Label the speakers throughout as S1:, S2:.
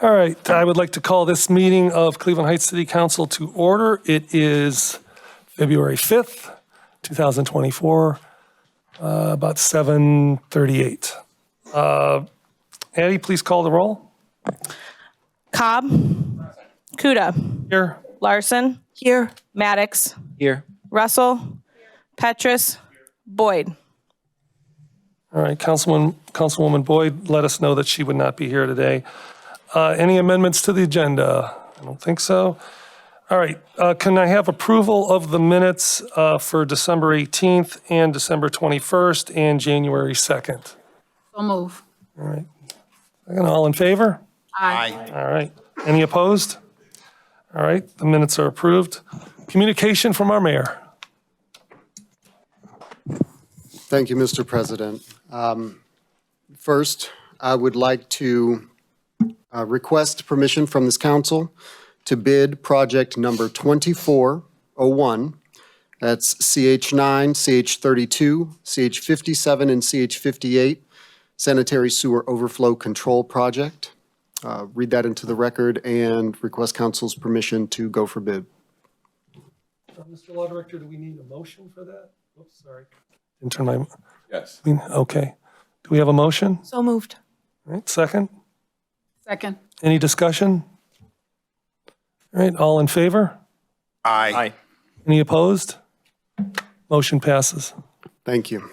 S1: All right, I would like to call this meeting of Cleveland Heights City Council to order. It is February 5th, 2024, about 7:38. Addie, please call the roll.
S2: Cobb. Kuda.
S1: Here.
S2: Larson. Here. Maddox.
S3: Here.
S2: Russell. Petrus. Boyd.
S1: All right, Councilwoman Boyd let us know that she would not be here today. Any amendments to the agenda? I don't think so. All right, can I have approval of the minutes for December 18th and December 21st and January 2nd?
S4: So move.
S1: All right, all in favor?
S4: Aye.
S1: All right, any opposed? All right, the minutes are approved. Communication from our mayor.
S5: Thank you, Mr. President. First, I would like to request permission from this council to bid project number 2401. That's CH9, CH32, CH57, and CH58 sanitary sewer overflow control project. Read that into the record and request council's permission to go for bid.
S1: Mr. Law Director, do we need a motion for that? Oops, sorry. Didn't turn my.
S3: Yes.
S1: Okay. Do we have a motion?
S2: So moved.
S1: All right, second.
S4: Second.
S1: Any discussion? All right, all in favor?
S3: Aye.
S1: Any opposed? Motion passes.
S5: Thank you.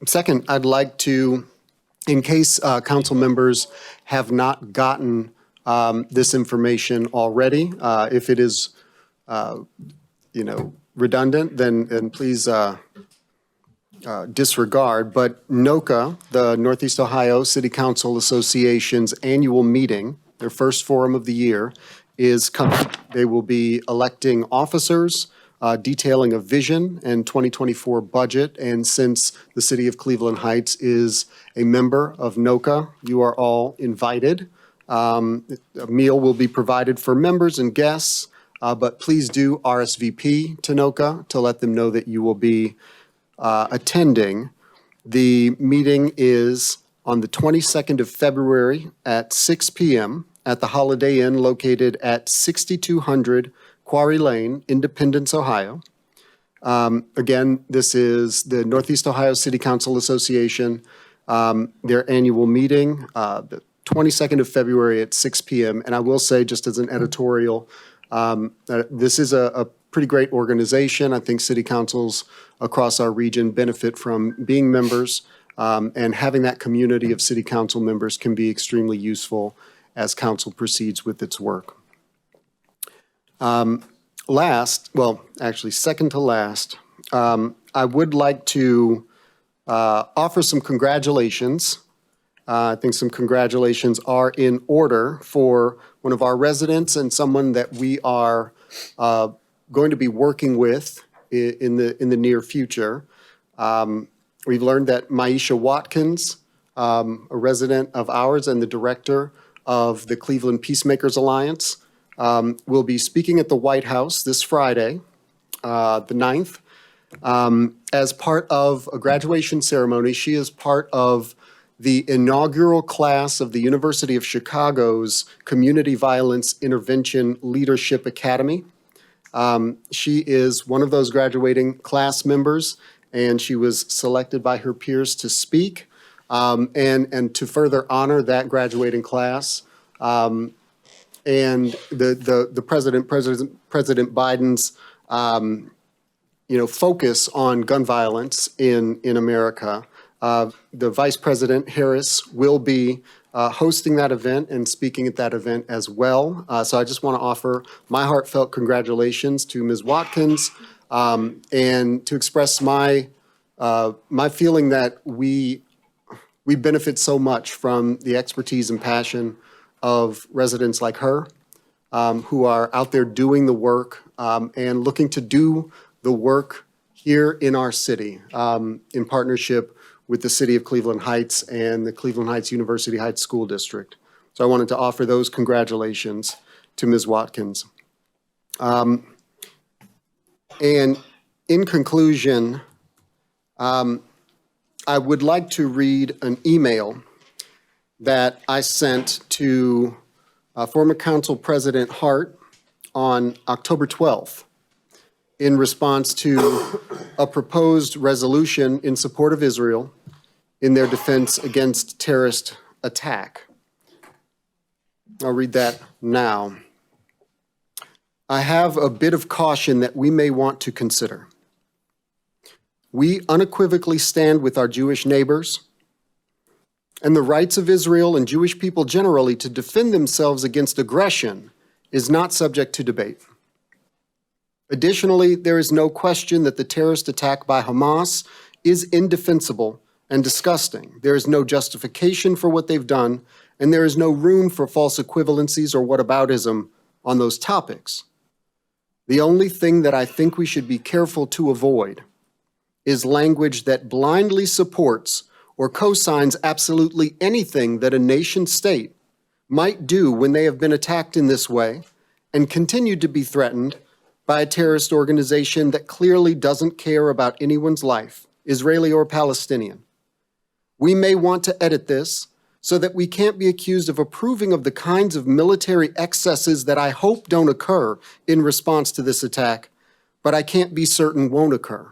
S5: Second, I'd like to, in case council members have not gotten this information already, if it is, redundant, then please disregard. But NOCA, the Northeast Ohio City Council Association's annual meeting, their first forum of the year, is coming. They will be electing officers, detailing a vision and 2024 budget. And since the city of Cleveland Heights is a member of NOCA, you are all invited. A meal will be provided for members and guests, but please do RSVP to NOCA to let them know that you will be attending. The meeting is on the 22nd of February at 6 p.m. at the Holiday Inn located at 6200 Quarry Lane, Independence, Ohio. Again, this is the Northeast Ohio City Council Association, their annual meeting, the 22nd of February at 6 p.m. And I will say, just as an editorial, this is a pretty great organization. I think city councils across our region benefit from being members, and having that community of city council members can be extremely useful as council proceeds with its work. Second to last, I would like to offer some congratulations. I think some congratulations are in order for one of our residents and someone that we are going to be working with in the near future. We've learned that Maisha Watkins, a resident of ours and the director of the Cleveland Peacemakers Alliance, will be speaking at the White House this Friday, the 9th. As part of a graduation ceremony, she is part of the inaugural class of the University of Chicago's Community Violence Intervention Leadership Academy. She is one of those graduating class members, and she was selected by her peers to speak, and to further honor that graduating class. And the President Biden's focus on gun violence in America. The Vice President Harris will be hosting that event and speaking at that event as well. So I just want to offer my heartfelt congratulations to Ms. Watkins, and to express my feeling that we benefit so much from the expertise and passion of residents like her, who are out there doing the work, and looking to do the work here in our city, in partnership with the City of Cleveland Heights and the Cleveland Heights University Heights School District. So I wanted to offer those congratulations to Ms. Watkins. And in conclusion, I would like to read an email that I sent to former Council President Hart on October 12th in response to a proposed resolution in support of Israel in their defense against terrorist attack. I'll read that now. I have a bit of caution that we may want to consider. We unequivocally stand with our Jewish neighbors and the rights of Israel and Jewish people generally to defend themselves against aggression is not subject to debate. Additionally, there is no question that the terrorist attack by Hamas is indefensible and disgusting. There is no justification for what they've done, and there is no room for false equivalencies or whataboutism on those topics. The only thing that I think we should be careful to avoid is language that blindly supports or co-signs absolutely anything that a nation state might do when they have been attacked in this way and continue to be threatened by a terrorist organization that clearly doesn't care about anyone's life, Israeli or Palestinian. We may want to edit this so that we can't be accused of approving of the kinds of military excesses that I hope don't occur in response to this attack, but I can't be certain won't occur.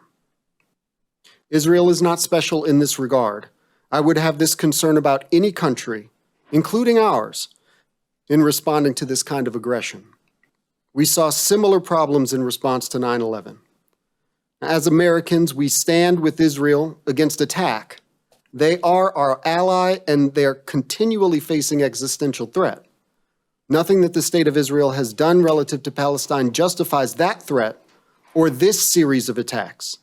S5: Israel is not special in this regard. I would have this concern about any country, including ours, in responding to this kind of aggression. We saw similar problems in response to 9/11. As Americans, we stand with Israel against attack. They are our ally, and they are continually facing existential threat. Nothing that the state of Israel has done relative to Palestine justifies that threat or this series of attacks.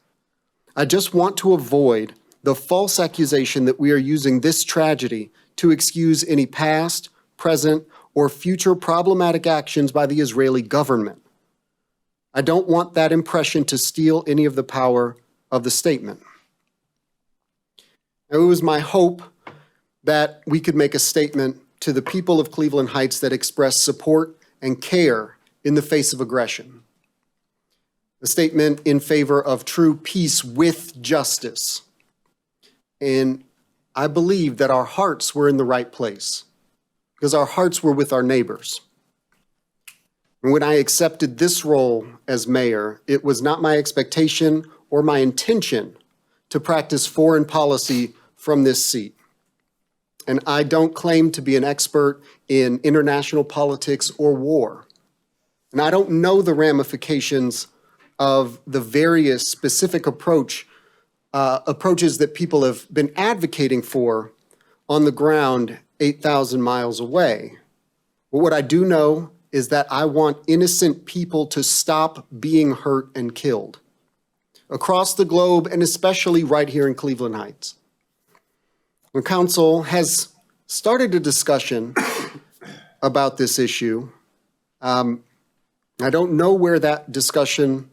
S5: I just want to avoid the false accusation that we are using this tragedy to excuse any past, present, or future problematic actions by the Israeli government. I don't want that impression to steal any of the power of the statement. It was my hope that we could make a statement to the people of Cleveland Heights that express support and care in the face of aggression. A statement in favor of true peace with justice. And I believe that our hearts were in the right place because our hearts were with our neighbors. And when I accepted this role as mayor, it was not my expectation or my intention to practice foreign policy from this seat. And I don't claim to be an expert in international politics or war. And I don't know the ramifications of the various specific approaches that people have been advocating for on the ground 8,000 miles away. But what I do know is that I want innocent people to stop being hurt and killed across the globe, and especially right here in Cleveland Heights. The council has started a discussion about this issue. I don't know where that discussion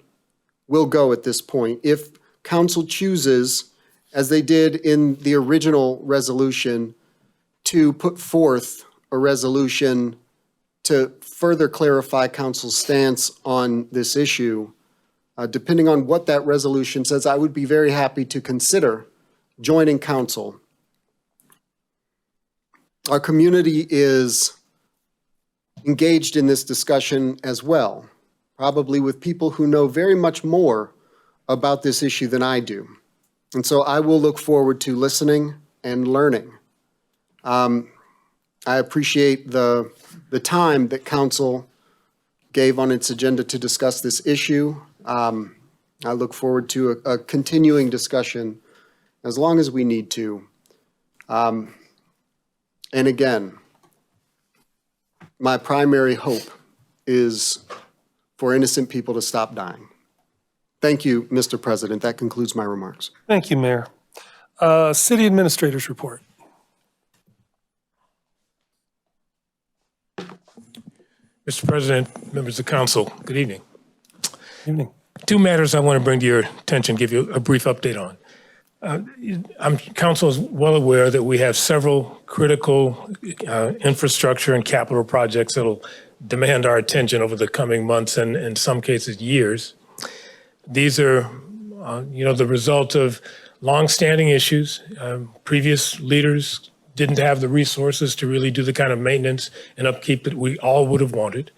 S5: will go at this point. If council chooses, as they did in the original resolution, to put forth a resolution to further clarify council's stance on this issue, depending on what that resolution says, I would be very happy to consider joining council. Our community is engaged in this discussion as well, probably with people who know very much more about this issue than I do. And so I will look forward to listening and learning. I appreciate the time that council gave on its agenda to discuss this issue. I look forward to a continuing discussion as long as we need to. And again, my primary hope is for innocent people to stop dying. Thank you, Mr. President. That concludes my remarks.
S1: Thank you, Mayor. City Administrator's report.
S3: Mr. President, members of council, good evening.
S1: Evening.
S3: Two matters I want to bring to your attention, give you a brief update on. Council is well aware that we have several critical infrastructure and capital projects that will demand our attention over the coming months and in some cases years. These are, the result of longstanding issues. Previous leaders didn't have the resources to really do the kind of maintenance and upkeep that we all would have wanted.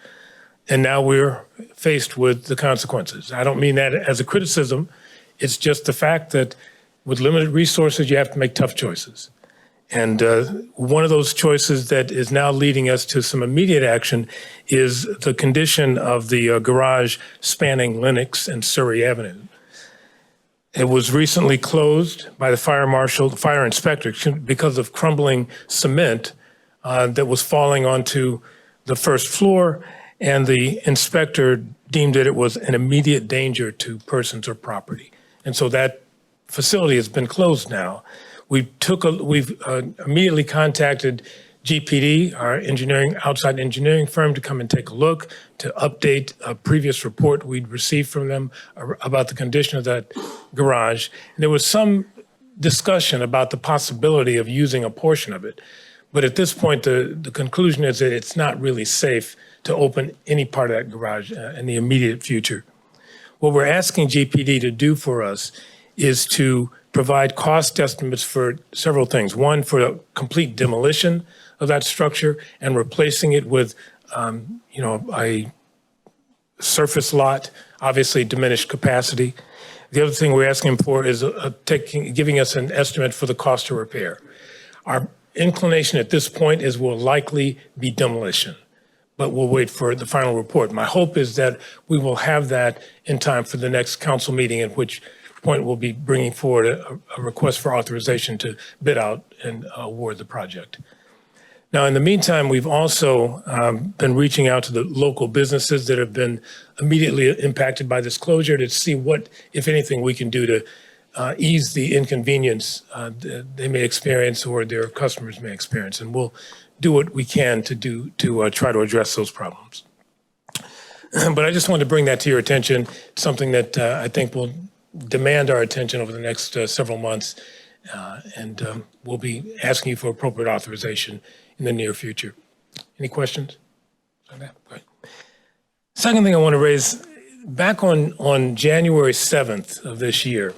S3: And now we're faced with the consequences. I don't mean that as a criticism. It's just the fact that with limited resources, you have to make tough choices. And one of those choices that is now leading us to some immediate action is the condition of the garage spanning Lenox and Surrey Avenue. It was recently closed by the fire inspector, because of crumbling cement that was falling onto the first floor, and the inspector deemed that it was an immediate danger to persons or property. And so that facility has been closed now. We've immediately contacted GPD, our outside engineering firm, to come and take a look, to update a previous report we'd received from them about the condition of that garage. And there was some discussion about the possibility of using a portion of it. But at this point, the conclusion is that it's not really safe to open any part of that garage in the immediate future. What we're asking GPD to do for us is to provide cost estimates for several things. One, for a complete demolition of that structure and replacing it with, a surface lot, obviously diminished capacity. The other thing we're asking for is giving us an estimate for the cost of repair. Our inclination at this point is will likely be demolition, but we'll wait for the final report. My hope is that we will have that in time for the next council meeting, at which point we'll be bringing forward a request for authorization to bid out and award the project. Now, in the meantime, we've also been reaching out to the local businesses that have been immediately impacted by this closure to see what, if anything, we can do to ease the inconvenience that they may experience or their customers may experience. And we'll do what we can to try to address those problems. But I just wanted to bring that to your attention. It's something that I think will demand our attention over the next several months. And we'll be asking you for appropriate authorization in the near future. Any questions? Okay, great. Second thing I want to raise, back on January 7th of this year,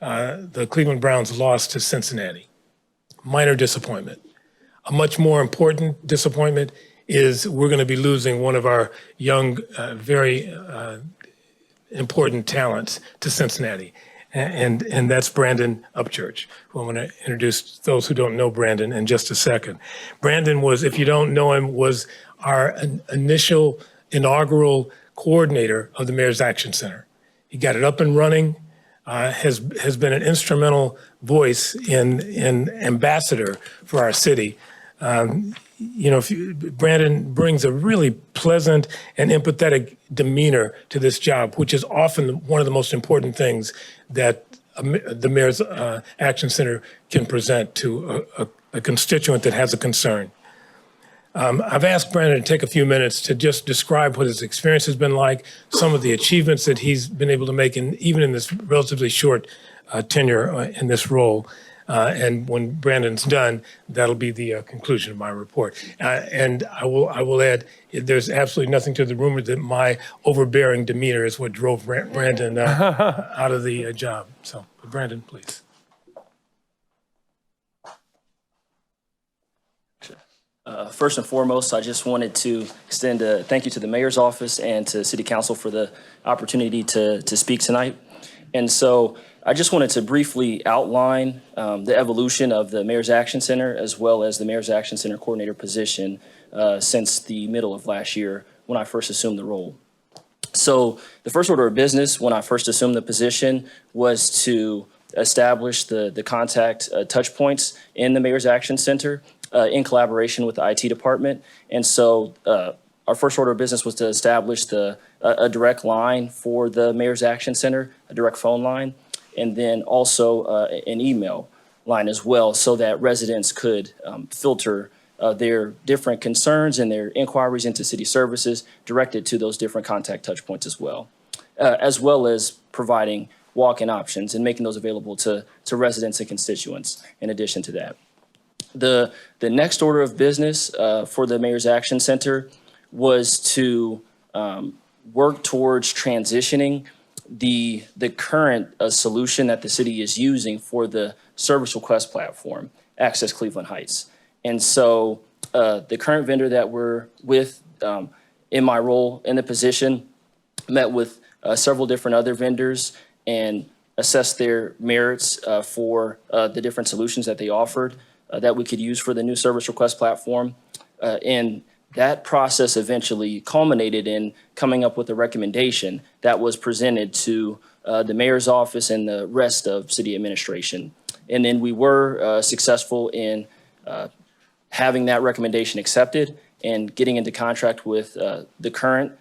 S3: the Cleveland Browns lost to Cincinnati. Minor disappointment. A much more important disappointment is we're going to be losing one of our young, very important talents to Cincinnati. And that's Brandon Upchurch, who I'm going to introduce those who don't know Brandon in just a second. Brandon was, if you don't know him, was our initial inaugural coordinator of the Mayor's Action Center. He got it up and running, has been an instrumental voice in ambassador for our city. Brandon brings a really pleasant and empathetic demeanor to this job, which is often one of the most important things that the Mayor's Action Center can present to a constituent that has a concern. I've asked Brandon to take a few minutes to just describe what his experience has been like, some of the achievements that he's been able to make, even in this relatively short tenure in this role. And when Brandon's done, that'll be the conclusion of my report. And I will add, there's absolutely nothing to the rumor that my overbearing demeanor is what drove Brandon out of the job. So, Brandon, please.
S6: First and foremost, I just wanted to extend a thank you to the Mayor's office and to City Council for the opportunity to speak tonight. And so I just wanted to briefly outline the evolution of the Mayor's Action Center as well as the Mayor's Action Center coordinator position since the middle of last year when I first assumed the role. So the first order of business when I first assumed the position was to establish the contact touch points in the Mayor's Action Center in collaboration with the IT department. And so our first order of business was to establish a direct line for the Mayor's Action Center, a direct phone line, and then also an email line as well, so that residents could filter their different concerns and their inquiries into city services directed to those different contact touch points as well as providing walk-in options and making those available to residents and constituents in addition to that. The next order of business for the Mayor's Action Center was to work towards transitioning the current solution that the city is using for the service request platform Access Cleveland Heights. And so the current vendor that we're with in my role in the position met with several different other vendors and assessed their merits for the different solutions that they offered that we could use for the new service request platform. And that process eventually culminated in coming up with a recommendation that was presented to the mayor's office and the rest of city administration. And then we were successful in having that recommendation accepted and getting into contract with the current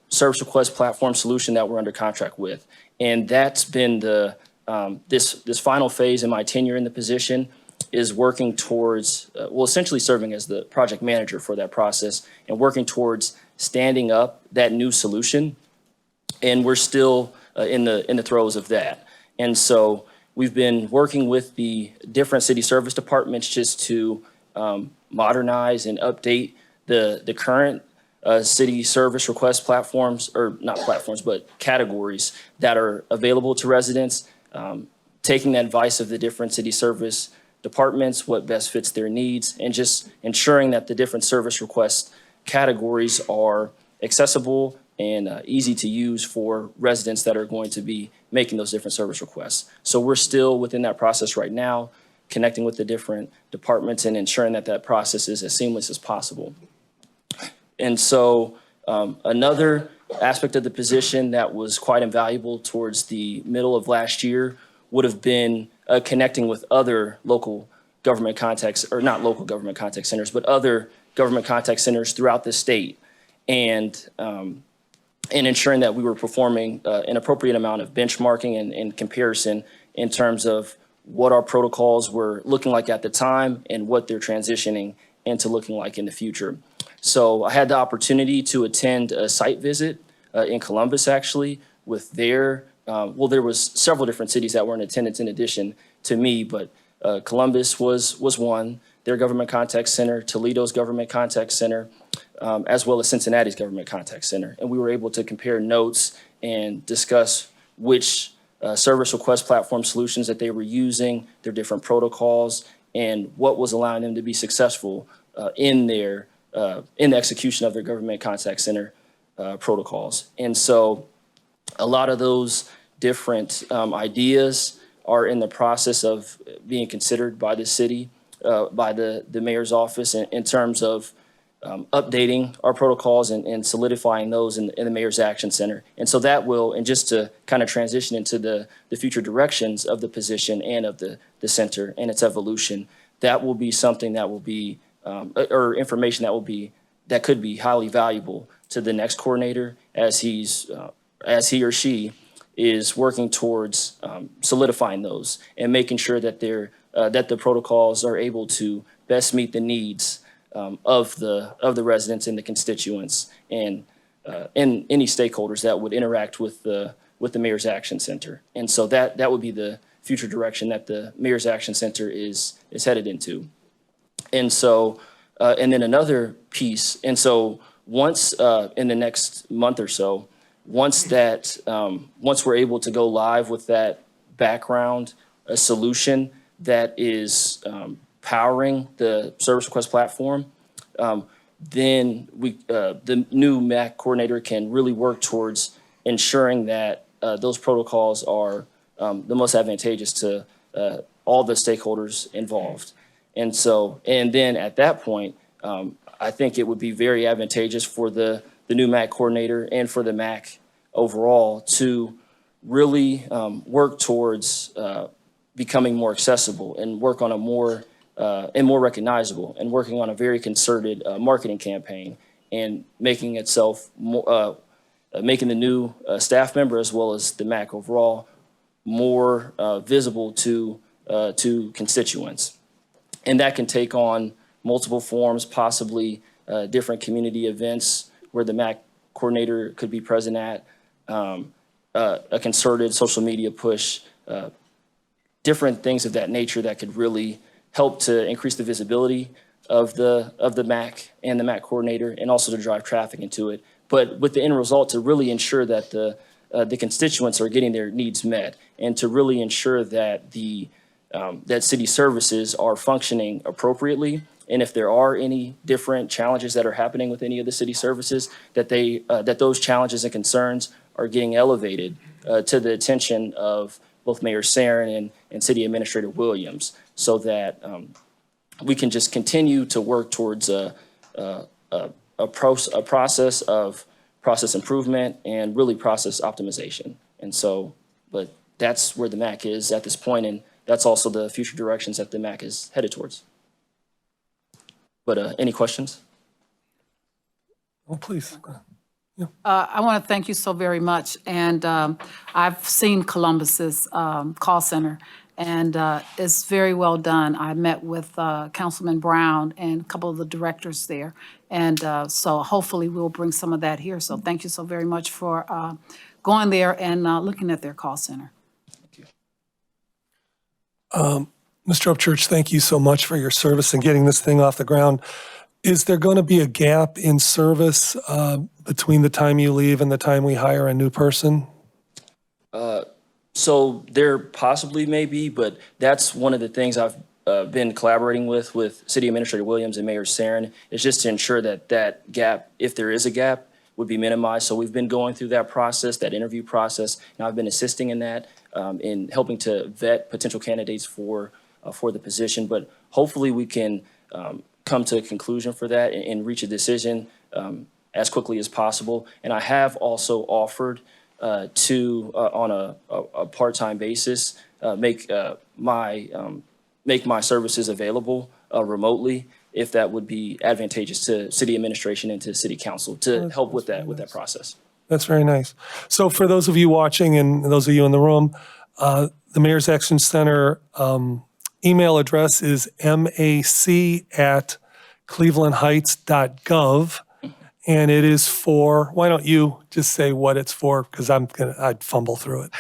S6: service request platform solution that we're under contract with. And that's been the this final phase in my tenure in the position is working towards, well, essentially serving as the project manager for that process and working towards standing up that new solution. And we're still in the throes of that. And so we've been working with the different city service departments just to modernize and update the current city service request platforms, or not platforms, but categories that are available to residents, taking the advice of the different city service departments, what best fits their needs, and just ensuring that the different service request categories are accessible and easy to use for residents that are going to be making those different service requests. So we're still within that process right now, connecting with the different departments and ensuring that that process is as seamless as possible. And so another aspect of the position that was quite invaluable towards the middle of last year would have been connecting with other local government contacts, or not local government contact centers, but other government contact centers throughout the state, and ensuring that we were performing an appropriate amount of benchmarking and comparison in terms of what our protocols were looking like at the time and what they're transitioning into looking like in the future. So I had the opportunity to attend a site visit in Columbus, actually, with their, well, there was several different cities that were in attendance in addition to me, but Columbus was one, their government contact center, Toledo's government contact center, as well as Cincinnati's government contact center. And we were able to compare notes and discuss which service request platform solutions that they were using, their different protocols, and what was allowing them to be successful in the execution of their government contact center protocols. And so a lot of those different ideas are in the process of being considered by the city, by the mayor's office in terms of updating our protocols and solidifying those in the Mayor's Action Center. And so that will, and just to kind of transition into the future directions of the position and of the center and its evolution, that will be something that will be, or information that could be highly valuable to the next coordinator as he or she is working towards solidifying those and making sure that that the protocols are able to best meet the needs of the residents and the constituents and any stakeholders that would interact with the Mayor's Action Center. And so that would be the future direction that the Mayor's Action Center is headed into. And so, and then another piece, and so once in the next month or so, once we're able to go live with that background, a solution that is powering the service request platform, then the new MAC coordinator can really work towards ensuring that those protocols are the most advantageous to all the stakeholders involved. And so, and then at that point, I think it would be very advantageous for the new MAC coordinator and for the MAC overall to really work towards becoming more accessible and work on a more recognizable and working on a very concerted marketing campaign and making itself more, making the new staff member as well as the MAC overall more visible to constituents. And that can take on multiple forms, possibly different community events where the MAC coordinator could be present at, a concerted social media push, different things of that nature that could really help to increase the visibility of the MAC and the MAC coordinator, and also to drive traffic into it. But with the end result to really ensure that the constituents are getting their needs met, and to really ensure that the that city services are functioning appropriately. And if there are any different challenges that are happening with any of the city services, that that those challenges and concerns are getting elevated to the attention of both Mayor Sarin and City Administrator Williams, so that we can just continue to work towards a process of process improvement and really process optimization. And so, but that's where the MAC is at this point, and that's also the future directions that the MAC is headed towards. But any questions?
S1: Oh, please.
S4: I want to thank you so very much. And I've seen Columbus's call center, and it's very well done. I met with Councilman Brown and a couple of the directors there. And so hopefully we'll bring some of that here. So thank you so very much for going there and looking at their call center.
S1: Mr. Upchurch, thank you so much for your service and getting this thing off the ground. Is there going to be a gap in service between the time you leave and the time we hire a new person?
S6: So there possibly may be, but that's one of the things I've been collaborating with City Administrator Williams and Mayor Sarin, is just to ensure that that gap, if there is a gap, would be minimized. So we've been going through that process, that interview process, and I've been assisting in that, in helping to vet potential candidates for the position. But hopefully we can come to a conclusion for that and reach a decision as quickly as possible. And I have also offered to, on a part-time basis, make my services available remotely, if that would be advantageous to city administration and to city council to help with that process. That's
S1: very nice. So for those of you watching and those of you in the room, the Mayor's Action Center email address is mac@clevelandheights.gov. And it is for, why don't you just say what it's for? Because I'd fumble through it.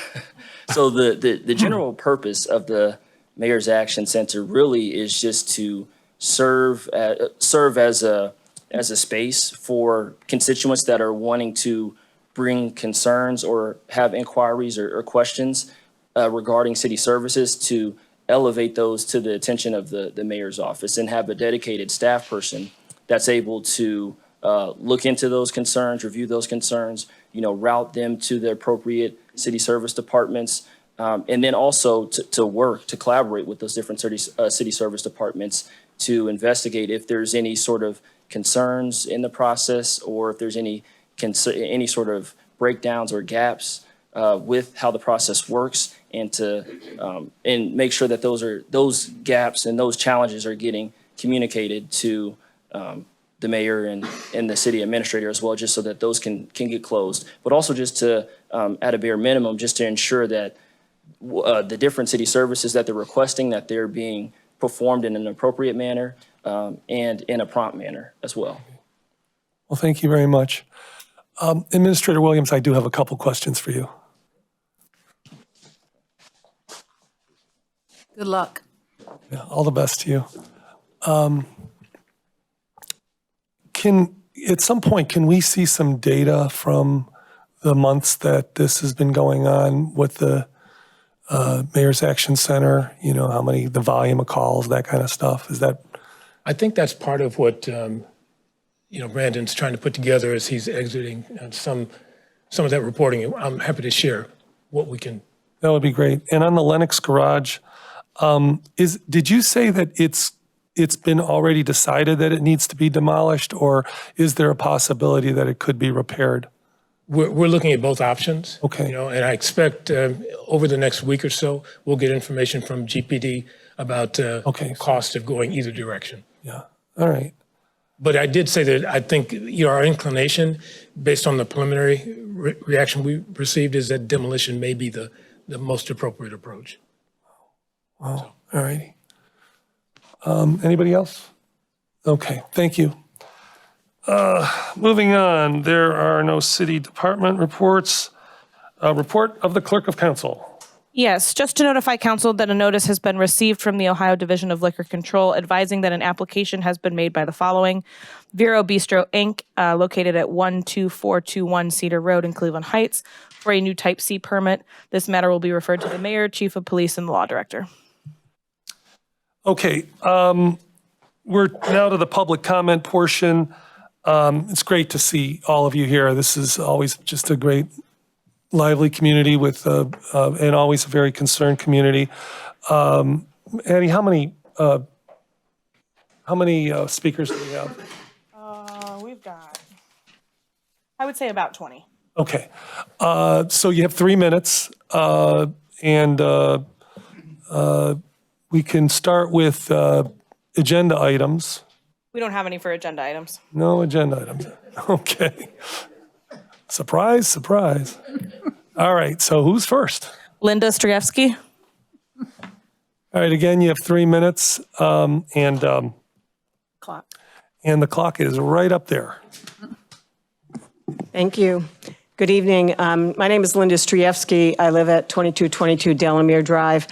S6: So the general purpose of the Mayor's Action Center really is just to serve as a space for constituents that are wanting to bring concerns or have inquiries or questions regarding city services, to elevate those to the attention of the mayor's office and have a dedicated staff person that's able to look into those concerns, review those concerns, route them to the appropriate city service departments, and then also to collaborate with those different city service departments to investigate if there's any sort of concerns in the process, or if there's any sort of breakdowns or gaps with how the process works, and to and make sure that those gaps and those challenges are getting communicated to the mayor and the city administrator as well, just so that those can get closed. But also just to, at a bare minimum, just to ensure that the different city services that they're requesting, that they're being performed in an appropriate manner and in a prompt manner as well.
S1: Well, thank you very much. Administrator Williams, I do have a couple questions for you.
S4: Good luck.
S1: Yeah, all the best to you. At some point, can we see some data from the months that this has been going on with the Mayor's Action Center? How many, the volume of calls, that kind of stuff? Is that?
S3: I think that's part of what, Brandon's trying to put together as he's exiting some of that reporting. I'm happy to share what we can.
S1: That would be great. And on the Lennox Garage, did you say that it's been already decided that it needs to be demolished, or is there a possibility that it could be repaired?
S3: We're looking at both options.
S1: Okay.
S3: And I expect over the next week or so, we'll get information from GPD about cost of going either direction.
S1: Yeah. All right.
S3: But I did say that I think our inclination, based on the preliminary reaction we received, is that demolition may be the most appropriate approach.
S1: Wow. All righty. Anybody else? Okay, thank you. Moving on, there are no city department reports. Report of the Clerk of Council.
S2: Yes, just to notify council that a notice has been received from the Ohio Division of Liquor Control advising that an application has been made by the following: Vero Bistro, Inc., located at 12421 Cedar Road in Cleveland Heights, for a new Type C permit. This matter will be referred to the mayor, chief of police, and the law director.
S1: Okay, we're now to the public comment portion. It's great to see all of you here. This is always just a great, lively community with, and always a very concerned community. Addie, how many speakers do we have?
S2: We've got, I would say about 20.
S1: Okay, so you have 3 minutes, and we can start with agenda items.
S2: We don't have any for agenda items.
S1: No agenda items. Okay. Surprise, surprise. All right, so who's first?
S2: Linda Strojewski.
S1: All right, again, you have 3 minutes, and
S4: Clock.
S1: the clock is right up there.
S7: Thank you. Good evening. My name is Linda Strojewski. I live at 2222 Delamere Drive.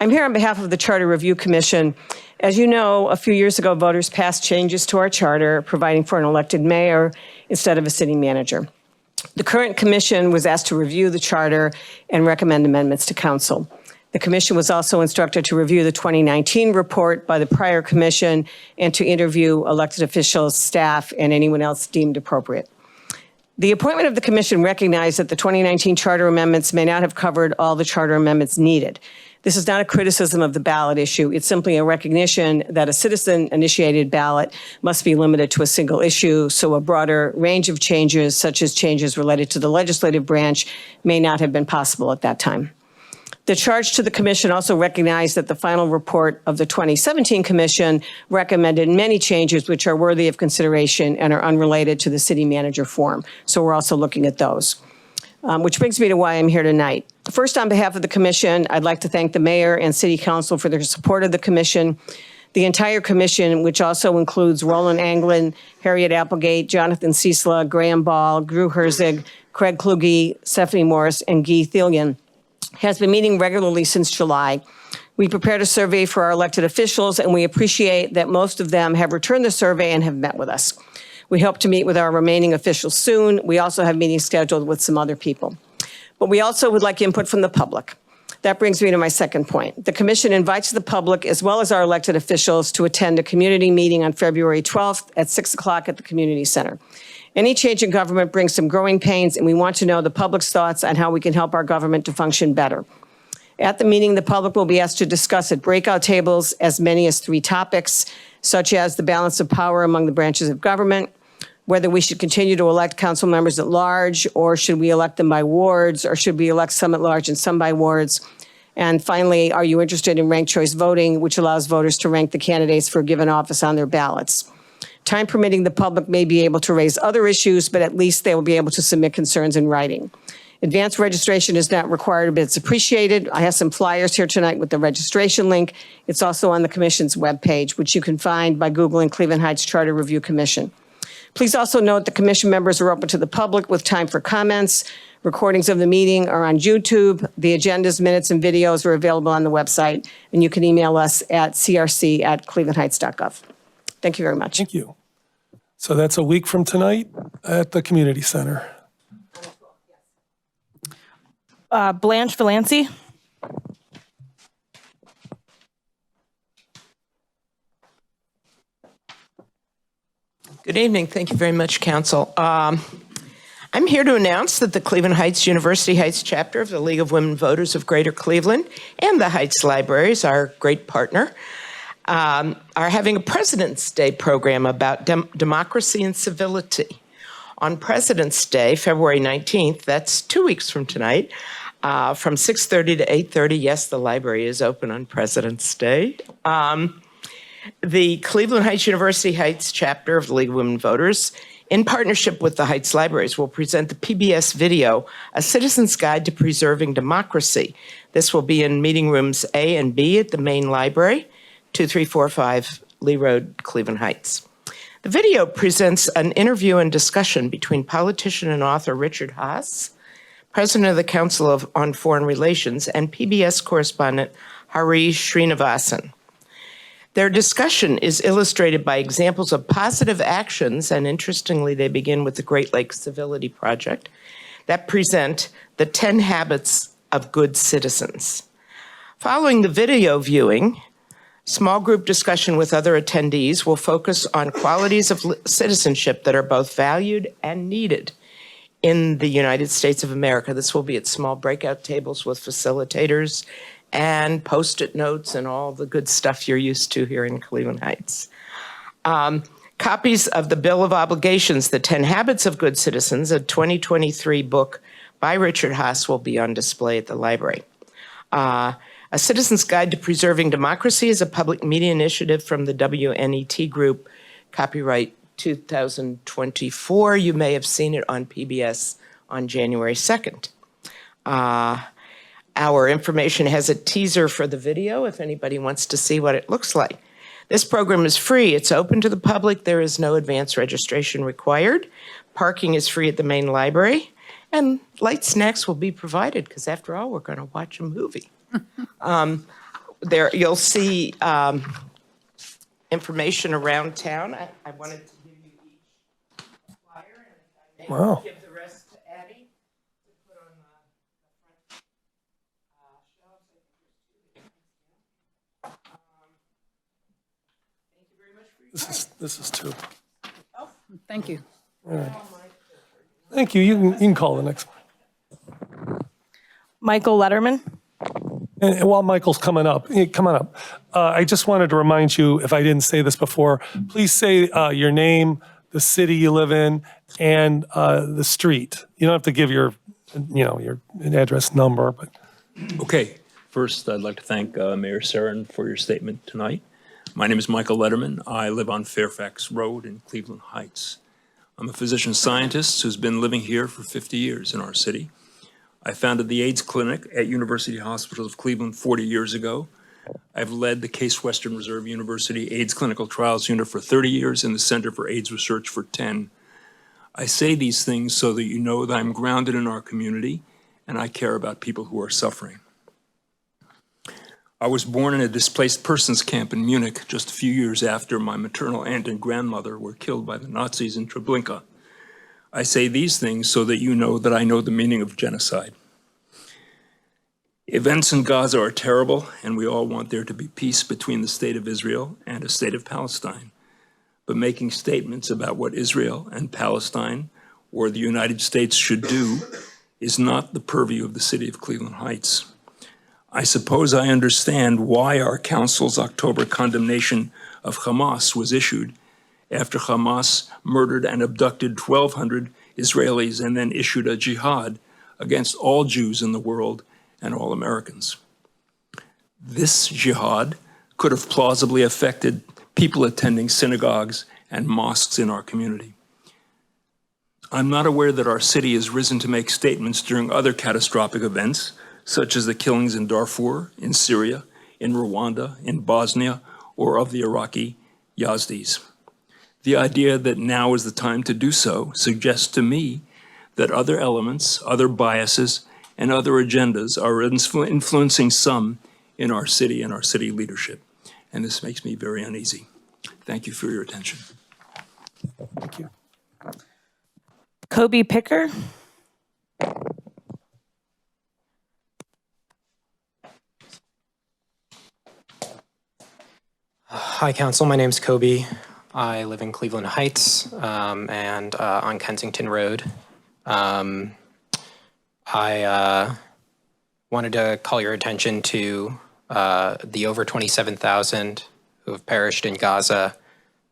S7: I'm here on behalf of the Charter Review Commission. As you know, a few years ago, voters passed changes to our charter, providing for an elected mayor instead of a city manager. The current commission was asked to review the charter and recommend amendments to council. The commission was also instructed to review the 2019 report by the prior commission and to interview elected officials, staff, and anyone else deemed appropriate. The appointment of the commission recognized that the 2019 charter amendments may not have covered all the charter amendments needed. This is not a criticism of the ballot issue. It's simply a recognition that a citizen-initiated ballot must be limited to a single issue, so a broader range of changes, such as changes related to the legislative branch, may not have been possible at that time. The charge to the commission also recognized that the final report of the 2017 commission recommended many changes which are worthy of consideration and are unrelated to the city manager form. So we're also looking at those. Which brings me to why I'm here tonight. First, on behalf of the commission, I'd like to thank the mayor and city council for their support of the commission. The entire commission, which also includes Roland Anglin, Harriet Applegate, Jonathan Ciesla, Graham Ball, Drew Herzig, Craig Kluge, Stephanie Morris, and Guy Thilian, has been meeting regularly since July. We prepared a survey for our elected officials, and we appreciate that most of them have returned the survey and have met with us. We hope to meet with our remaining officials soon. We also have meetings scheduled with some other people. But we also would like input from the public. That brings me to my second point. The commission invites the public as well as our elected officials to attend a community meeting on February 12th at 6 o'clock at the community center. Any change in government brings some growing pains, and we want to know the public's thoughts on how we can help our government to function better. At the meeting, the public will be asked to discuss at breakout tables as many as 3 topics, such as the balance of power among the branches of government, whether we should continue to elect council members at large, or should we elect them by wards, or should we elect some at large and some by wards? And finally, are you interested in ranked choice voting, which allows voters to rank the candidates for a given office on their ballots? Time permitting, the public may be able to raise other issues, but at least they will be able to submit concerns in writing. Advanced registration is not required, but it's appreciated. I have some flyers here tonight with the registration link. It's also on the commission's webpage, which you can find by Googling Cleveland Heights Charter Review Commission. Please also note the commission members are open to the public with time for comments. Recordings of the meeting are on YouTube. The agendas, minutes, and videos are available on the website, and you can email us at crc@clevelandheights.gov. Thank you very much.
S1: Thank you. So that's a week from tonight at the community center.
S2: Blanche Valancy.
S8: Good evening. Thank you very much, Council. I'm here to announce that the Cleveland Heights University Heights chapter of the League of Women Voters of Greater Cleveland and the Heights Libraries, our great partner, are having a President's Day program about democracy and civility. On President's Day, February 19th, that's 2 weeks from tonight, from 6:30 to 8:30. Yes, the library is open on President's Day. The Cleveland Heights University Heights chapter of the League of Women Voters, in partnership with the Heights Libraries, will present the PBS video, A Citizen's Guide to Preserving Democracy. This will be in meeting rooms A and B at the main library, 2345 Lee Road, Cleveland Heights. The video presents an interview and discussion between politician and author Richard Haas, president of the Council on Foreign Relations, and PBS correspondent Hari Srinivasan. Their discussion is illustrated by examples of positive actions, and interestingly, they begin with the Great Lakes Civility Project, that present the 10 habits of good citizens. Following the video viewing, Small group discussion with other attendees will focus on qualities of citizenship that are both valued and needed in the United States of America. This will be at small breakout tables with facilitators and Post-it notes and all the good stuff you're used to here in Cleveland Heights. Copies of the Bill of Obligations, The 10 Habits of Good Citizens, a 2023 book by Richard Haas, will be on display at the library. A Citizen's Guide to Preserving Democracy is a public media initiative from the WNET Group, copyright 2024. You may have seen it on PBS on January 2nd. Our information has a teaser for the video if anybody wants to see what it looks like. This program is free. It's open to the public. There is no advance registration required. Parking is free at the main library, and light snacks will be provided because, after all, we're going to watch a movie. There you'll see information around town. I wanted to give you each a flyer, and I may
S1: Wow.
S8: give the rest to Addie to put on the front shelves. Thank you very much for your time.
S1: This is two.
S4: Thank you.
S1: Thank you. You can call the next one.
S2: Michael Letterman.
S1: And while Michael's coming up, come on up. I just wanted to remind you, if I didn't say this before, please say your name, the city you live in, and the street. You don't have to give your address number, but
S9: Okay, first I'd like to thank Mayor Sarin for your statement tonight. My name is Michael Letterman. I live on Fairfax Road in Cleveland Heights. I'm a physician scientist who's been living here for 50 years in our city. I founded the AIDS Clinic at University Hospital of Cleveland 40 years ago. I've led the Case Western Reserve University AIDS Clinical Trials Unit for 30 years and the Center for AIDS Research for 10. I say these things so that you know that I'm grounded in our community and I care about people who are suffering. I was born in a displaced persons camp in Munich just a few years after my maternal aunt and grandmother were killed by the Nazis in Treblinka. I say these things so that you know that I know the meaning of genocide. Events in Gaza are terrible, and we all want there to be peace between the state of Israel and a state of Palestine. But making statements about what Israel and Palestine or the United States should do is not the purview of the city of Cleveland Heights. I suppose I understand why our council's October condemnation of Hamas was issued after Hamas murdered and abducted 1,200 Israelis and then issued a jihad against all Jews in the world and all Americans. This jihad could have plausibly affected people attending synagogues and mosques in our community. I'm not aware that our city has risen to make statements during other catastrophic events, such as the killings in Darfur, in Syria, in Rwanda, in Bosnia, or of the Iraqi Yazidis. The idea that now is the time to do so suggests to me that other elements, other biases, and other agendas are influencing some in our city and our city leadership. And this makes me very uneasy. Thank you for your attention.
S1: thank you.
S2: Kobe Picker.
S10: Hi, Council. My name's Kobe. I live in Cleveland Heights and on Kensington Road. I wanted to call your attention to the over 27,000 who have perished in Gaza,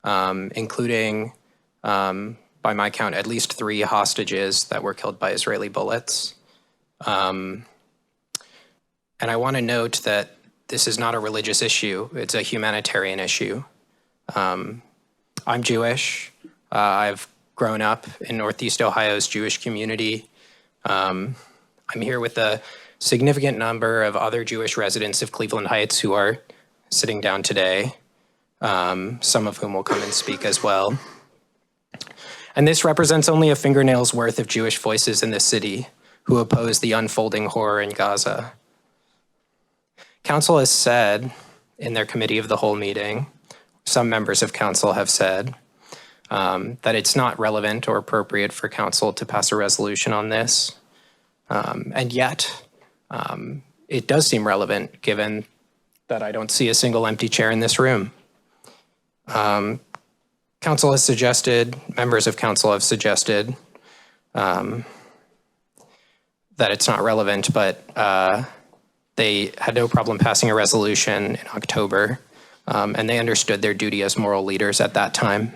S10: including, by my count, at least 3 hostages that were killed by Israeli bullets. And I want to note that this is not a religious issue. It's a humanitarian issue. I'm Jewish. I've grown up in Northeast Ohio's Jewish community. I'm here with a significant number of other Jewish residents of Cleveland Heights who are sitting down today, some of whom will come and speak as well. And this represents only a fingernail's worth of Jewish voices in the city who oppose the unfolding horror in Gaza. Council has said in their committee of the whole meeting, some members of council have said that it's not relevant or appropriate for council to pass a resolution on this. And yet, it does seem relevant given that I don't see a single empty chair in this room. Council has suggested, members of council have suggested that it's not relevant, but they had no problem passing a resolution in October, and they understood their duty as moral leaders at that time.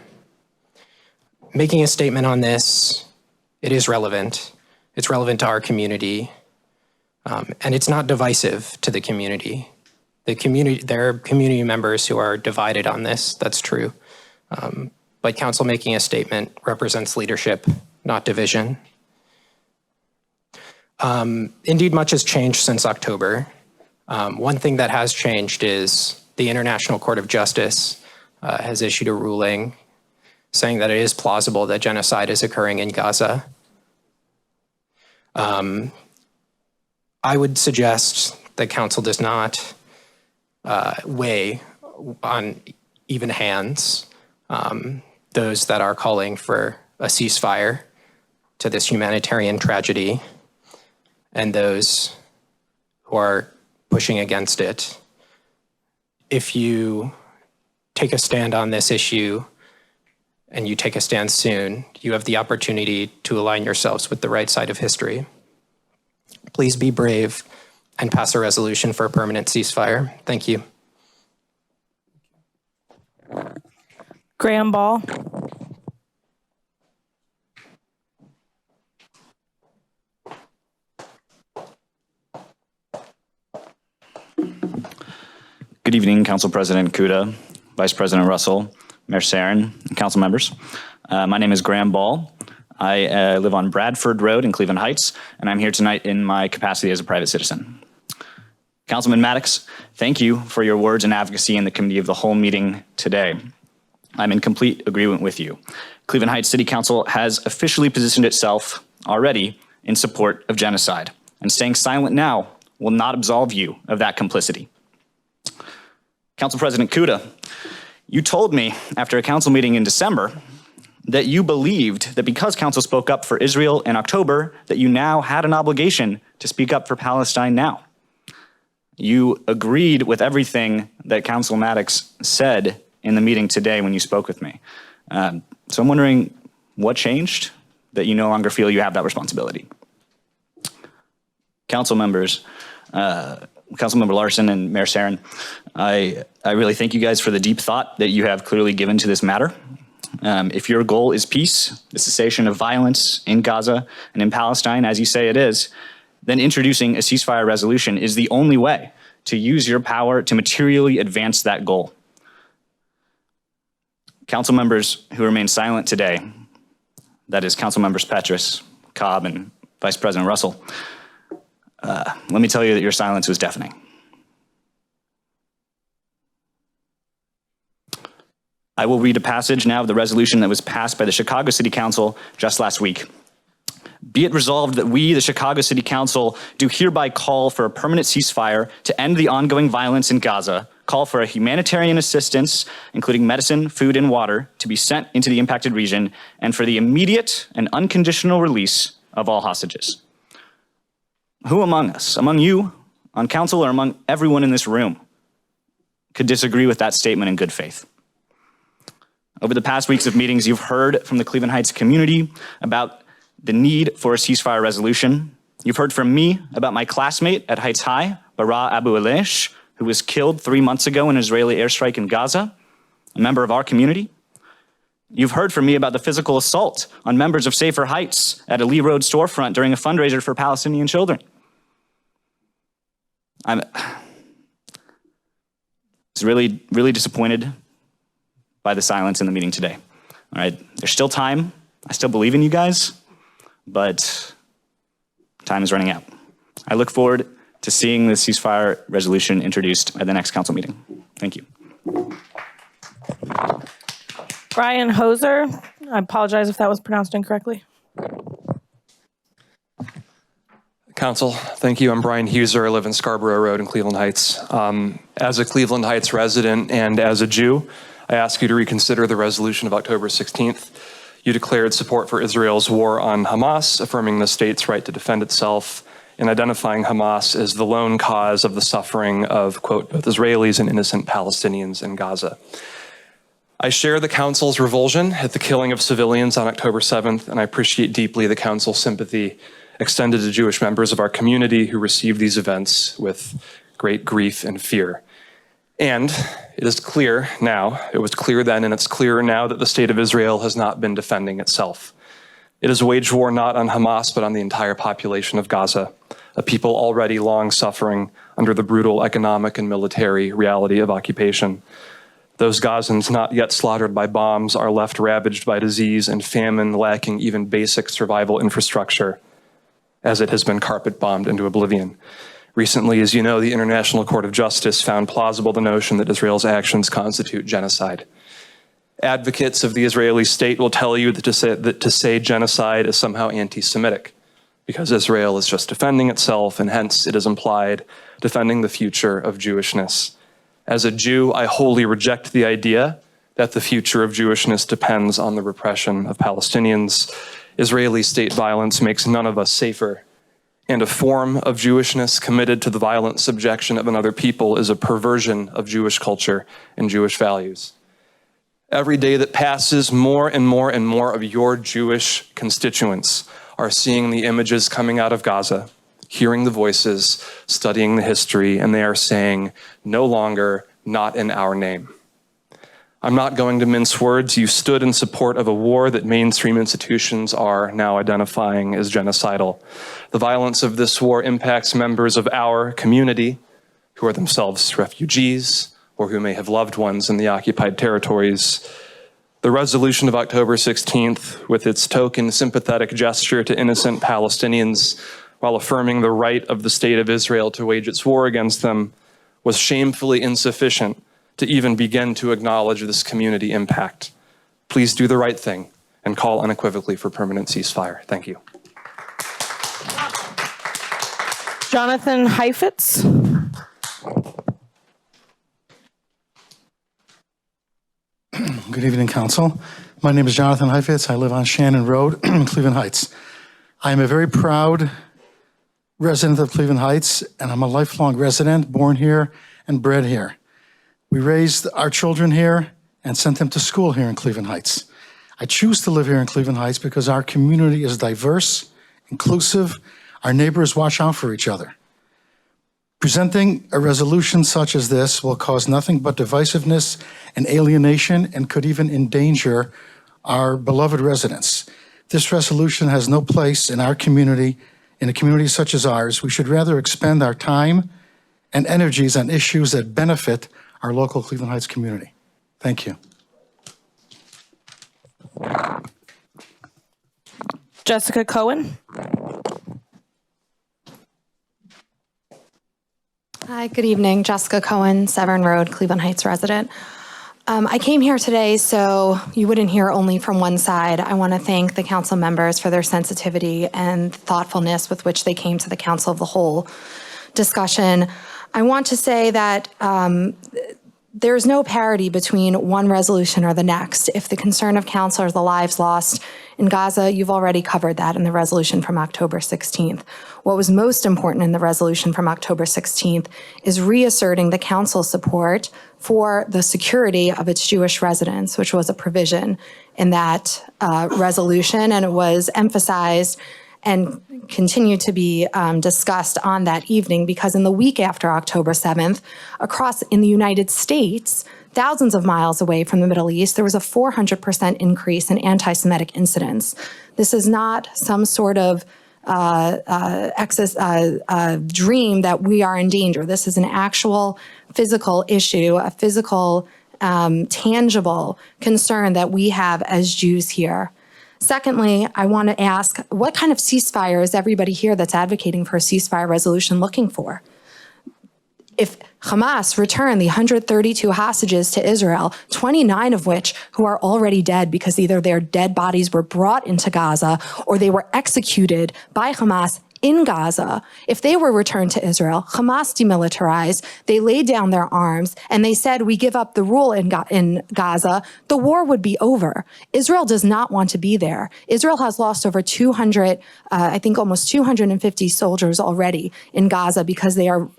S10: Making a statement on this, it is relevant. It's relevant to our community, and it's not divisive to the community. There are community members who are divided on this, that's true. But council making a statement represents leadership, not division. Indeed, much has changed since October. One thing that has changed is the International Court of Justice has issued a ruling saying that it is plausible that genocide is occurring in Gaza. I would suggest that council does not weigh on even hands those that are calling for a ceasefire to this humanitarian tragedy and those who are pushing against it. If you take a stand on this issue and you take a stand soon, you have the opportunity to align yourselves with the right side of history. Please be brave and pass a resolution for a permanent ceasefire. Thank you.
S2: Graham Ball.
S11: Good evening, Council President Kuda, Vice President Russell, Mayor Sarin, and council members. My name is Graham Ball. I live on Bradford Road in Cleveland Heights, and I'm here tonight in my capacity as a private citizen. Councilman Maddox, thank you for your words and advocacy in the committee of the whole meeting today. I'm in complete agreement with you. Cleveland Heights City Council has officially positioned itself already in support of genocide, and staying silent now will not absolve you of that complicity. Council President Kuda, you told me after a council meeting in December that you believed that because council spoke up for Israel in October, that you now had an obligation to speak up for Palestine now. You agreed with everything that Councilman Maddox said in the meeting today when you spoke with me. So I'm wondering what changed that you no longer feel you have that responsibility. Council members, Councilmember Larson and Mayor Sarin, I really thank you guys for the deep thought that you have clearly given to this matter. If your goal is peace, the cessation of violence in Gaza and in Palestine, as you say it is, then introducing a ceasefire resolution is the only way to use your power to materially advance that goal. Council members who remain silent today, that is Council members Petrus, Cobb, and Vice President Russell, let me tell you that your silence was deafening. I will read a passage now of the resolution that was passed by the Chicago City Council just last week. Be it resolved that we, the Chicago City Council, do hereby call for a permanent ceasefire to end the ongoing violence in Gaza, call for a humanitarian assistance, including medicine, food, and water, to be sent into the impacted region, and for the immediate and unconditional release of all hostages. Who among us, among you, on council, or among everyone in this room, could disagree with that statement in good faith? Over the past weeks of meetings, you've heard from the Cleveland Heights community about the need for a ceasefire resolution. You've heard from me about my classmate at Heights High, Bara Abu Elish, who was killed 3 months ago in an Israeli airstrike in Gaza, a member of our community. You've heard from me about the physical assault on members of Safer Heights at a Lee Road storefront during a fundraiser for Palestinian children. I'm really, really disappointed by the silence in the meeting today. All right, there's still time. I still believe in you guys, but time is running out. I look forward to seeing the ceasefire resolution introduced at the next council meeting. Thank you.
S2: Brian Hoser. I apologize if that was pronounced incorrectly.
S12: Council, thank you. I'm Brian Huser. I live in Scarborough Road in Cleveland Heights. As a Cleveland Heights resident and as a Jew, I ask you to reconsider the resolution of October 16th. You declared support for Israel's war on Hamas, affirming the state's right to defend itself in identifying Hamas as the lone cause of the suffering of, quote, both Israelis and innocent Palestinians in Gaza. I share the Council's revulsion at the killing of civilians on October 7th, and I appreciate deeply the Council's sympathy extended to Jewish members of our community who received these events with great grief and fear. And it is clear now, it was clear then, and it's clearer now that the state of Israel has not been defending itself. It has waged war not on Hamas, but on the entire population of Gaza, a people already long suffering under the brutal economic and military reality of occupation. Those Gazans not yet slaughtered by bombs are left ravaged by disease and famine, lacking even basic survival infrastructure, as it has been carpet bombed into oblivion. Recently, as you know, the International Court of Justice found plausible the notion that Israel's actions constitute genocide. Advocates of the Israeli state will tell you that to say genocide is somehow anti-Semitic, because Israel is just defending itself, and hence it is implied defending the future of Jewishness. As a Jew, I wholly reject the idea that the future of Jewishness depends on the repression of Palestinians. Israeli state violence makes none of us safer, and a form of Jewishness committed to the violent subjection of another people is a perversion of Jewish culture and Jewish values. Every day that passes, more and more and more of your Jewish constituents are seeing the images coming out of Gaza, hearing the voices, studying the history, and they are saying, no longer, not in our name. I'm not going to mince words. You stood in support of a war that mainstream institutions are now identifying as genocidal. The violence of this war impacts members of our community who are themselves refugees or who may have loved ones in the occupied territories. The resolution of October 16th, with its token sympathetic gesture to innocent Palestinians while affirming the right of the state of Israel to wage its war against them, was shamefully insufficient to even begin to acknowledge this community impact. Please do the right thing and call unequivocally for permanent ceasefire. Thank you.
S2: Jonathan Heifetz.
S13: Good evening, Council. My name is Jonathan Heifetz. I live on Shannon Road in Cleveland Heights. I am a very proud resident of Cleveland Heights, and I'm a lifelong resident, born here and bred here. We raised our children here and sent them to school here in Cleveland Heights. I choose to live here in Cleveland Heights because our community is diverse, inclusive. Our neighbors watch out for each other. Presenting a resolution such as this will cause nothing but divisiveness and alienation and could even endanger our beloved residents. This resolution has no place in our community, in a community such as ours. We should rather expend our time and energies on issues that benefit our local Cleveland Heights community. Thank you.
S2: Jessica Cohen.
S14: Hi, good evening. Jessica Cohen, Severn Road, Cleveland Heights resident. I came here today so you wouldn't hear only from one side. I want to thank the council members for their sensitivity and thoughtfulness with which they came to the Council of the Whole discussion. I want to say that there's no parity between one resolution or the next. If the concern of council are the lives lost in Gaza, you've already covered that in the resolution from October 16th. What was most important in the resolution from October 16th is reasserting the council's support for the security of its Jewish residents, which was a provision in that resolution, and it was emphasized and continue to be discussed on that evening, because in the week after October 7th, across in the United States, thousands of miles away from the Middle East, there was a 400% increase in anti-Semitic incidents. This is not some sort of dream that we are in danger. This is an actual physical issue, a physical, tangible concern that we have as Jews here. Secondly, I want to ask, what kind of ceasefire is everybody here that's advocating for a ceasefire resolution looking for? If Hamas returned the 132 hostages to Israel, 29 of which who are already dead because either their dead bodies were brought into Gaza or they were executed by Hamas in Gaza, if they were returned to Israel, Hamas demilitarized, they laid down their arms, and they said, we give up the rule in Gaza, the war would be over. Israel does not want to be there. Israel has lost over 200, I think almost 250 soldiers already in Gaza because they are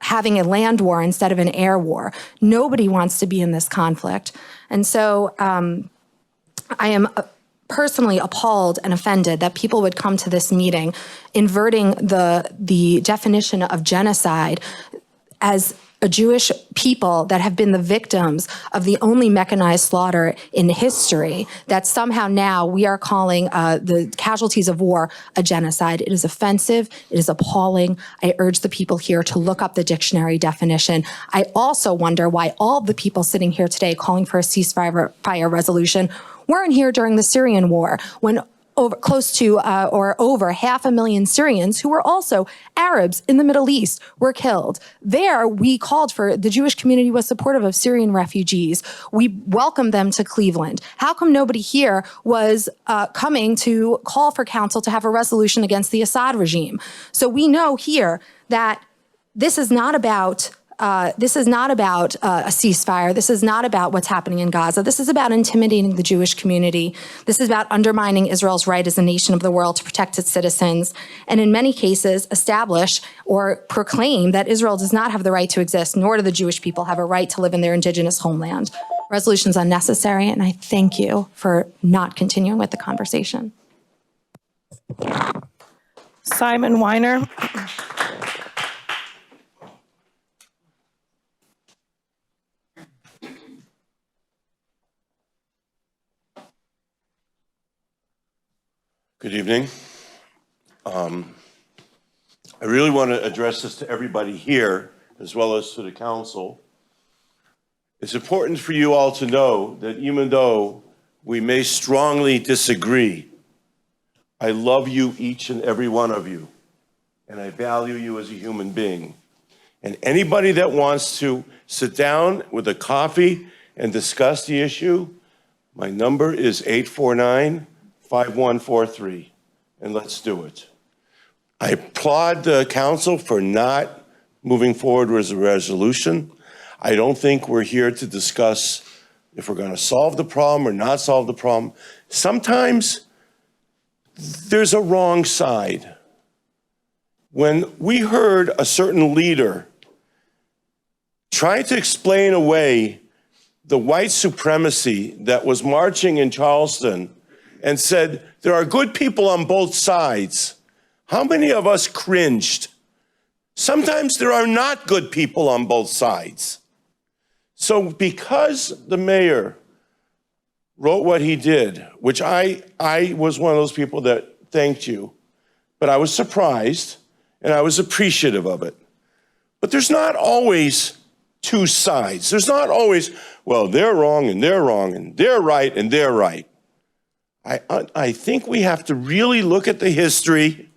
S14: having a land war instead of an air war. Nobody wants to be in this conflict. And so I am personally appalled and offended that people would come to this meeting inverting the definition of genocide as a Jewish people that have been the victims of the only mechanized slaughter in history, that somehow now we are calling the casualties of war a genocide. It is offensive. It is appalling. I urge the people here to look up the dictionary definition. I also wonder why all the people sitting here today calling for a ceasefire resolution weren't here during the Syrian war, when over 500,000 Syrians who were also Arabs in the Middle East were killed. There, we called for, the Jewish community was supportive of Syrian refugees. We welcomed them to Cleveland. How come nobody here was coming to call for council to have a resolution against the Assad regime? So we know here that this is not about a ceasefire. This is not about what's happening in Gaza. This is about intimidating the Jewish community. This is about undermining Israel's right as a nation of the world to protect its citizens, and in many cases establish or proclaim that Israel does not have the right to exist, nor do the Jewish people have a right to live in their indigenous homeland. Resolution's unnecessary, and I thank you for not continuing with the conversation.
S2: Simon Weiner.
S15: Good evening. I really want to address this to everybody here, as well as to the council. It's important for you all to know that even though we may strongly disagree, I love you, each and every one of you, and I value you as a human being. And anybody that wants to sit down with a coffee and discuss the issue, my number is 849-5143, and let's do it. I applaud the council for not moving forward with a resolution. I don't think we're here to discuss if we're going to solve the problem or not solve the problem. Sometimes there's a wrong side. When we heard a certain leader trying to explain away the white supremacy that was marching in Charleston and said, there are good people on both sides, how many of us cringed? Sometimes there are not good people on both sides. So because the mayor wrote what he did, which I was one of those people that thanked you, but I was surprised and I was appreciative of it. But there's not always two sides. There's not always, well, they're wrong and they're wrong and they're right and they're right. I think we have to really look at the history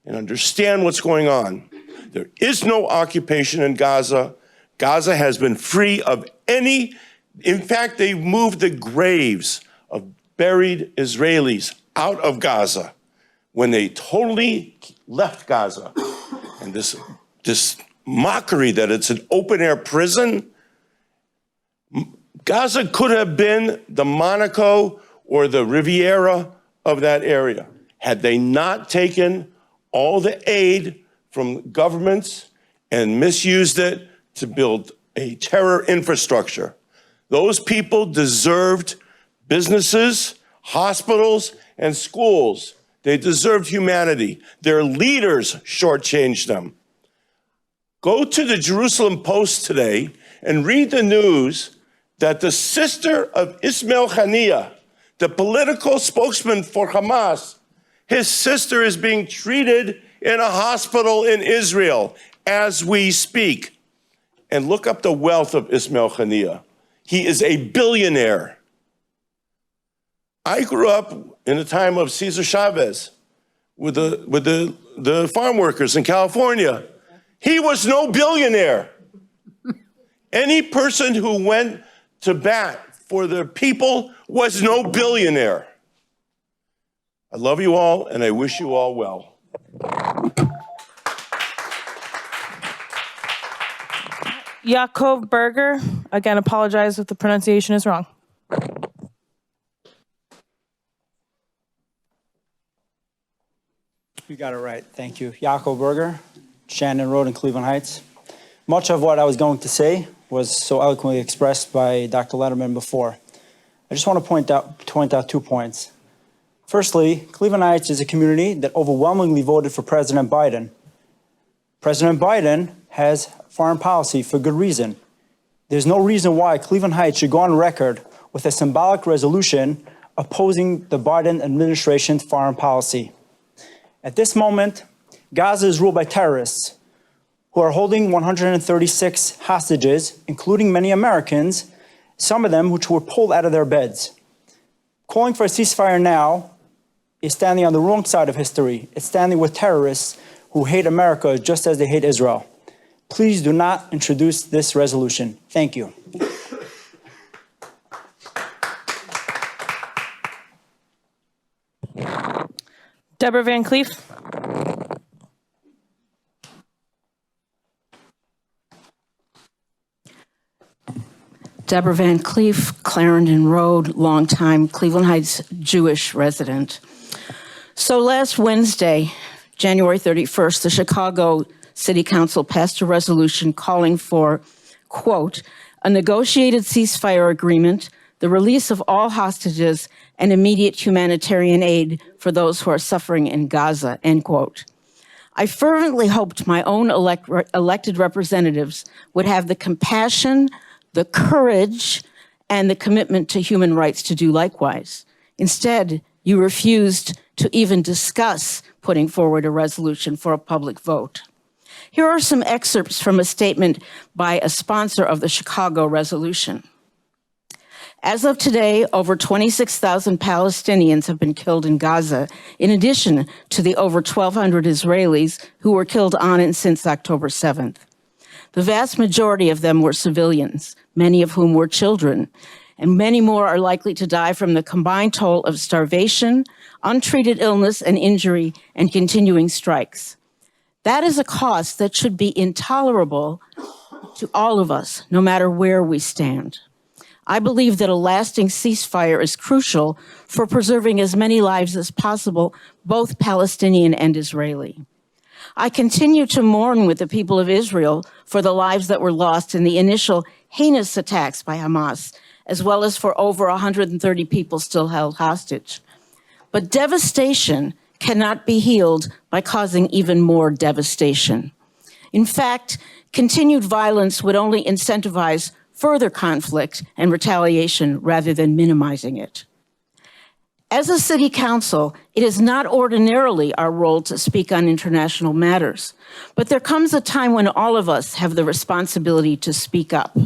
S15: and understand what's going on. There is no occupation in Gaza. Gaza has been free of any, in fact, they moved the graves of buried Israelis out of Gaza when they totally left Gaza. And this mockery that it's an open-air prison, Gaza could have been the Monaco or the Riviera of that area had they not taken all the aid from governments and misused it to build a terror infrastructure. Those people deserved businesses, hospitals, and schools. They deserved humanity. Their leaders shortchanged them. Go to the Jerusalem Post today and read the news that the sister of Ismail Haniyeh, the political spokesman for Hamas, his sister is being treated in a hospital in Israel as we speak. And look up the wealth of Ismail Haniyeh. He is a billionaire. I grew up in the time of Cesar Chavez with the farm workers in California. He was no billionaire. Any person who went to bat for the people was no billionaire. I love you all, and I wish you all well.
S2: Yaakov Berger. Again, apologize if the pronunciation is wrong.
S16: You got it right. Thank you. Yaakov Berger, Shannon Road in Cleveland Heights. Much of what I was going to say was so eloquently expressed by Dr. Letterman before. I just want to point out 2 points. Firstly, Cleveland Heights is a community that overwhelmingly voted for President Biden. President Biden has foreign policy for good reason. There's no reason why Cleveland Heights should go on record with a symbolic resolution opposing the Biden administration's foreign policy. At this moment, Gaza is ruled by terrorists who are holding 136 hostages, including many Americans, some of them which were pulled out of their beds. Calling for a ceasefire now is standing on the wrong side of history. It's standing with terrorists who hate America just as they hate Israel. Please do not introduce this resolution. Thank you.
S2: Deborah Van Cleef.
S17: Deborah Van Cleef, Clarendon Road, longtime Cleveland Heights Jewish resident. So last Wednesday, January 31st, the Chicago City Council passed a resolution calling for, quote, a negotiated ceasefire agreement, the release of all hostages, and immediate humanitarian aid for those who are suffering in Gaza, end quote. I fervently hoped my own elected representatives would have the compassion, the courage, and the commitment to human rights to do likewise. Instead, you refused to even discuss putting forward a resolution for a public vote. Here are some excerpts from a statement by a sponsor of the Chicago resolution. As of today, over 26,000 Palestinians have been killed in Gaza, in addition to the over 1,200 Israelis who were killed on and since October 7th. The vast majority of them were civilians, many of whom were children, and many more are likely to die from the combined toll of starvation, untreated illness and injury, and continuing strikes. That is a cost that should be intolerable to all of us, no matter where we stand. I believe that a lasting ceasefire is crucial for preserving as many lives as possible, both Palestinian and Israeli. I continue to mourn with the people of Israel for the lives that were lost in the initial heinous attacks by Hamas, as well as for over 130 people still held hostage. But devastation cannot be healed by causing even more devastation. In fact, continued violence would only incentivize further conflict and retaliation rather than minimizing it. As a city council, it is not ordinarily our role to speak on international matters, but there comes a time when all of us have the responsibility to speak up.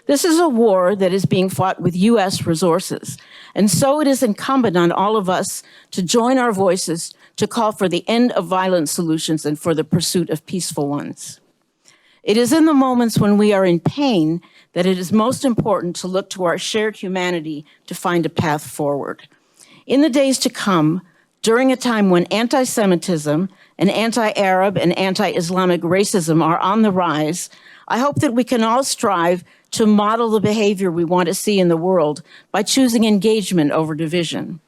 S17: This is a war that is being fought with U.S. resources, and so it is incumbent on all of us to join our voices to call for the end of violent solutions and for the pursuit of peaceful ones. It is in the moments when we are in pain that it is most important to look to our shared humanity to find a path forward. In the days to come, during a time when anti-Semitism and anti-Arab and anti-Islamic racism are on the rise, I hope that we can all strive to model the behavior we want to see in the world by choosing engagement over division.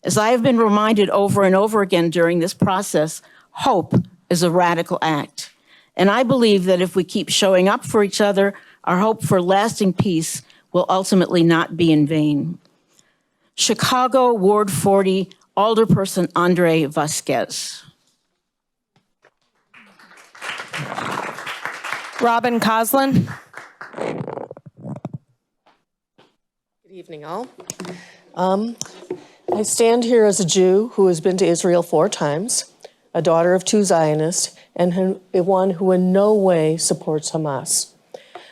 S17: As I have been reminded over and over again during this process, hope is a radical act. And I believe that if we keep showing up for each other, our hope for lasting peace will ultimately not be in vain. Chicago, Ward 40, Alderperson Andre Vasquez.
S2: Robin Coslin.
S18: Good evening, all. I stand here as a Jew who has been to Israel 4 times, a daughter of 2 Zionists, and one who in no way supports Hamas.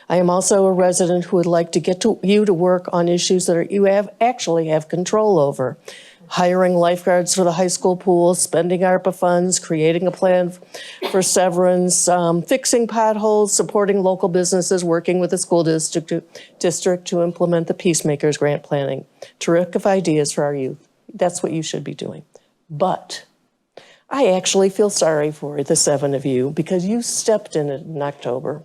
S18: I am also a resident who would like to get you to work on issues that you actually have control over. Hiring lifeguards for the high school pools, spending ARPA funds, creating a plan for severance, fixing potholes, supporting local businesses, working with the school district to implement the Peacemakers grant planning. Terrific ideas for our youth. That's what you should be doing. But I actually feel sorry for the 7 of you because you stepped in it in October.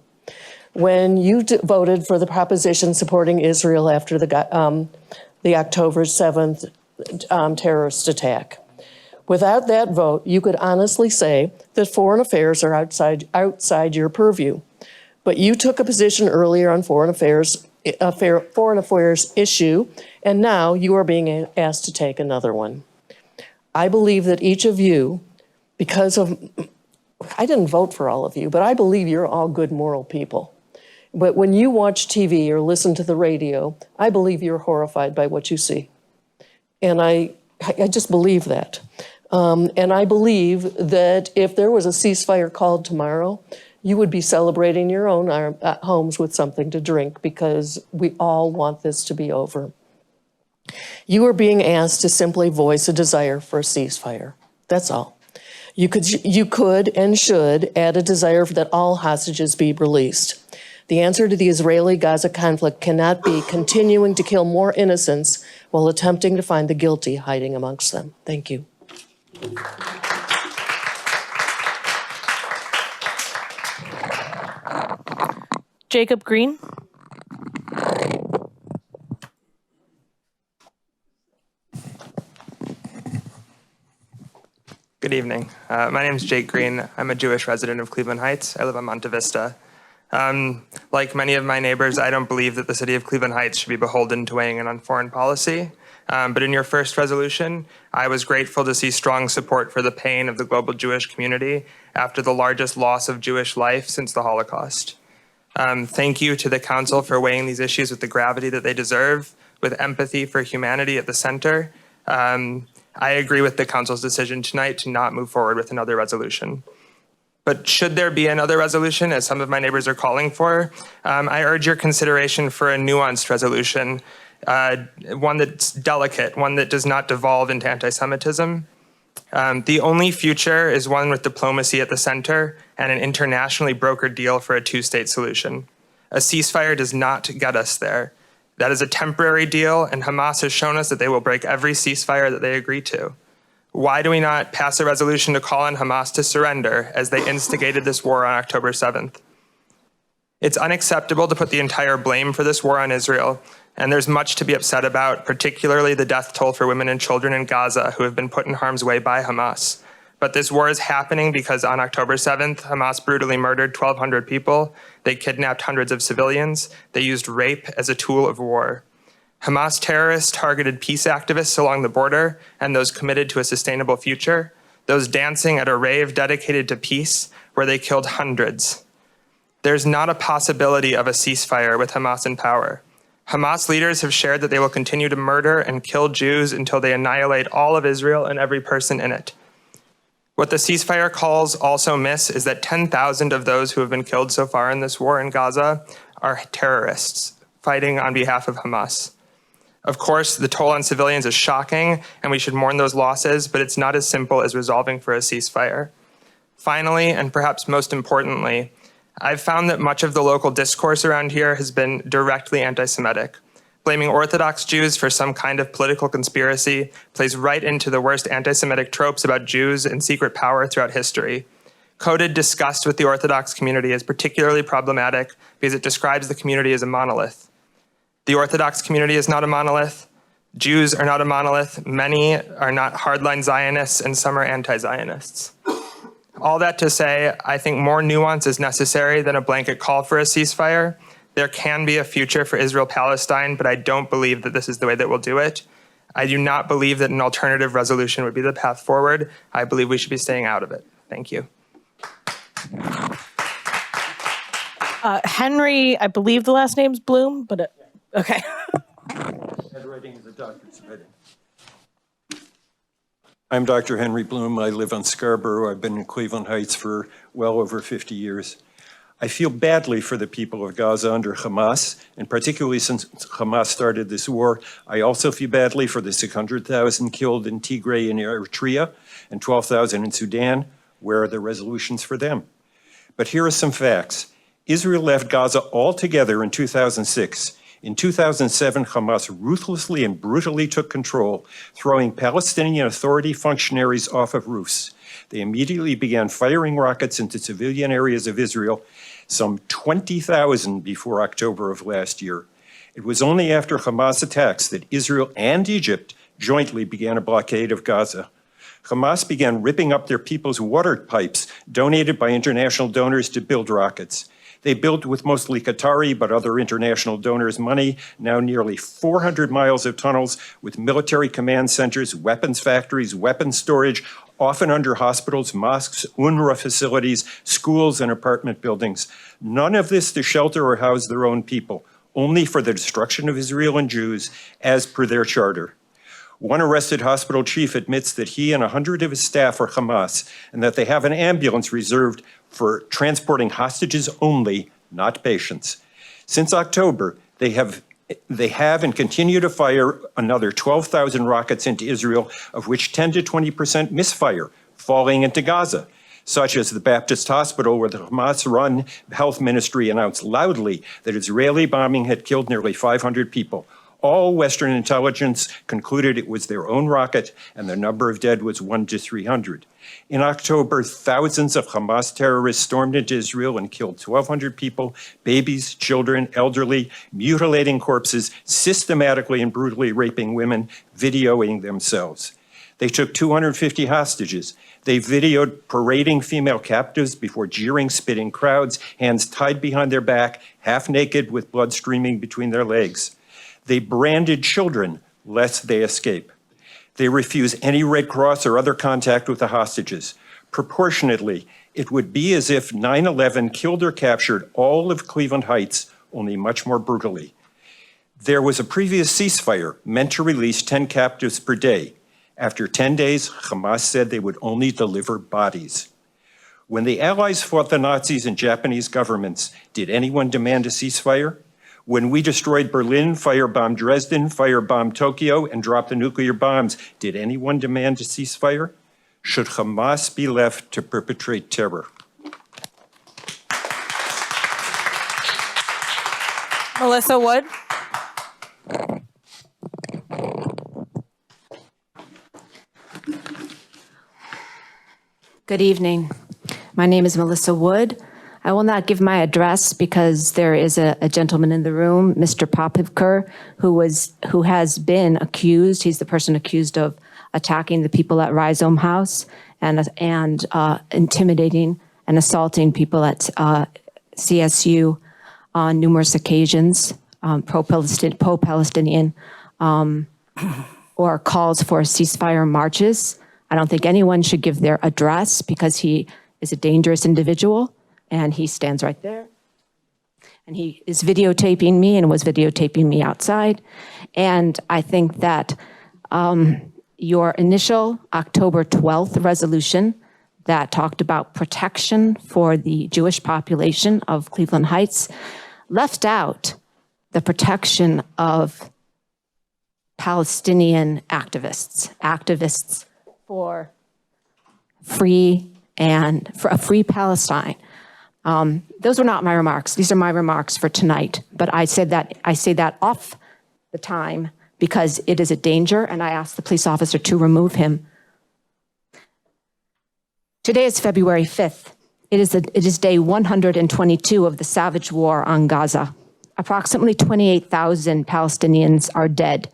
S18: when you voted for the proposition supporting Israel after the October 7th terrorist attack. Without that vote, you could honestly say that foreign affairs are outside your purview. But you took a position earlier on foreign affairs issue, and now you are being asked to take another one. I believe that each of you, I didn't vote for all of you, but I believe you're all good moral people. But when you watch TV or listen to the radio, I believe you're horrified by what you see. And I just believe that. And I believe that if there was a ceasefire called tomorrow, you would be celebrating your own homes with something to drink, because we all want this to be over. You are being asked to simply voice a desire for a ceasefire. That's all. You could and should add a desire that all hostages be released. The answer to the Israeli-Gaza conflict cannot be continuing to kill more innocents while attempting to find the guilty hiding amongst them. Thank you.
S2: Jacob Green.
S19: Good evening. My name is Jake Green. I'm a Jewish resident of Cleveland Heights. I live on Monte Vista. Like many of my neighbors, I don't believe that the city of Cleveland Heights should be beholden to weighing in on foreign policy. But in your first resolution, I was grateful to see strong support for the pain of the global Jewish community after the largest loss of Jewish life since the Holocaust. Thank you to the council for weighing these issues with the gravity that they deserve, with empathy for humanity at the center. I agree with the council's decision tonight to not move forward with another resolution. But should there be another resolution, as some of my neighbors are calling for, I urge your consideration for a nuanced resolution, one that's delicate, one that does not devolve into anti-Semitism. The only future is one with diplomacy at the center and an internationally brokered deal for a two-state solution. A ceasefire does not get us there. That is a temporary deal, and Hamas has shown us that they will break every ceasefire that they agree to. Why do we not pass a resolution to call on Hamas to surrender as they instigated this war on October 7th? It's unacceptable to put the entire blame for this war on Israel, and there's much to be upset about, particularly the death toll for women and children in Gaza who have been put in harm's way by Hamas. But this war is happening because on October 7th, Hamas brutally murdered 1,200 people. They kidnapped hundreds of civilians. They used rape as a tool of war. Hamas terrorists targeted peace activists along the border and those committed to a sustainable future, those dancing at a rave dedicated to peace where they killed hundreds. There's not a possibility of a ceasefire with Hamas in power. Hamas leaders have shared that they will continue to murder and kill Jews until they annihilate all of Israel and every person in it. What the ceasefire calls also miss is that 10,000 of those who have been killed so far in this war in Gaza are terrorists fighting on behalf of Hamas. Of course, the toll on civilians is shocking, and we should mourn those losses, but it's not as simple as resolving for a ceasefire. Finally, and perhaps most importantly, I've found that much of the local discourse around here has been directly anti-Semitic. Blaming Orthodox Jews for some kind of political conspiracy plays right into the worst anti-Semitic tropes about Jews and secret power throughout history. Coded disgust with the Orthodox community is particularly problematic because it describes the community as a monolith. The Orthodox community is not a monolith. Jews are not a monolith. Many are not hardline Zionists, and some are anti-Zionists. All that to say, I think more nuance is necessary than a blanket call for a ceasefire. There can be a future for Israel-Palestine, but I don't believe that this is the way that we'll do it. I do not believe that an alternative resolution would be the path forward. I believe we should be staying out of it. Thank you.
S2: Henry, I believe the last name's Bloom, but okay.
S20: I'm Dr. Henry Bloom. I live on Scarborough. I've been in Cleveland Heights for well over 50 years. I feel badly for the people of Gaza under Hamas, and particularly since Hamas started this war, I also feel badly for the 600,000 killed in Tigray and Eritrea and 12,000 in Sudan. Where are the resolutions for them? But here are some facts. Israel left Gaza altogether in 2006. In 2007, Hamas ruthlessly and brutally took control, throwing Palestinian Authority functionaries off of roofs. They immediately began firing rockets into civilian areas of Israel, some 20,000 before October of last year. It was only after Hamas attacks that Israel and Egypt jointly began a blockade of Gaza. Hamas began ripping up their people's water pipes donated by international donors to build rockets. They built with mostly Qatari but other international donors' money now nearly 400 miles of tunnels with military command centers, weapons factories, weapons storage, often under hospitals, mosques, UNRWA facilities, schools, and apartment buildings. None of this to shelter or house their own people, only for the destruction of Israel and Jews as per their charter. One arrested hospital chief admits that he and 100 of his staff are Hamas and that they have an ambulance reserved for transporting hostages only, not patients. Since October, they have and continue to fire another 12,000 rockets into Israel, of which 10 to 20% misfire, falling into Gaza, such as the Baptist Hospital, where the Hamas-run health ministry announced loudly that Israeli bombing had killed nearly 500 people. All Western intelligence concluded it was their own rocket, and the number of dead was 1 to 300. In October, thousands of Hamas terrorists stormed into Israel and killed 1,200 people, babies, children, elderly, mutilating corpses, systematically and brutally raping women, videoing themselves. They took 250 hostages. They videoed parading female captives before jeering, spitting crowds, hands tied behind their back, half naked with blood streaming between their legs. They branded children lest they escape. They refuse any Red Cross or other contact with the hostages. Proportionately, it would be as if 9/11 killed or captured all of Cleveland Heights, only much more brutally. There was a previous ceasefire meant to release 10 captives per day. After 10 days, Hamas said they would only deliver bodies. When the Allies fought the Nazis and Japanese governments, did anyone demand a ceasefire? When we destroyed Berlin, firebombed Dresden, firebombed Tokyo, and dropped the nuclear bombs, did anyone demand a ceasefire? Should Hamas be left to perpetrate terror?
S2: Melissa Wood.
S21: Good evening. My name is Melissa Wood. I will not give my address because there is a gentleman in the room, Mr. Popivker, who has been accused. He's the person accused of attacking the people at Rhizome House and intimidating and assaulting people at CSU on numerous occasions, pro-Palestinian, or calls for ceasefire marches. I don't think anyone should give their address because he is a dangerous individual. And he stands right there. And he is videotaping me and was videotaping me outside. And I think that your initial October 12th resolution that talked about protection for the Jewish population of Cleveland Heights left out the protection of Palestinian activists for free Palestine. Those were not my remarks. These are my remarks for tonight. But I say that off the time because it is a danger, and I asked the police officer to remove him. Today is February 5th. It is day 122 of the savage war on Gaza. Approximately 28,000 Palestinians are dead.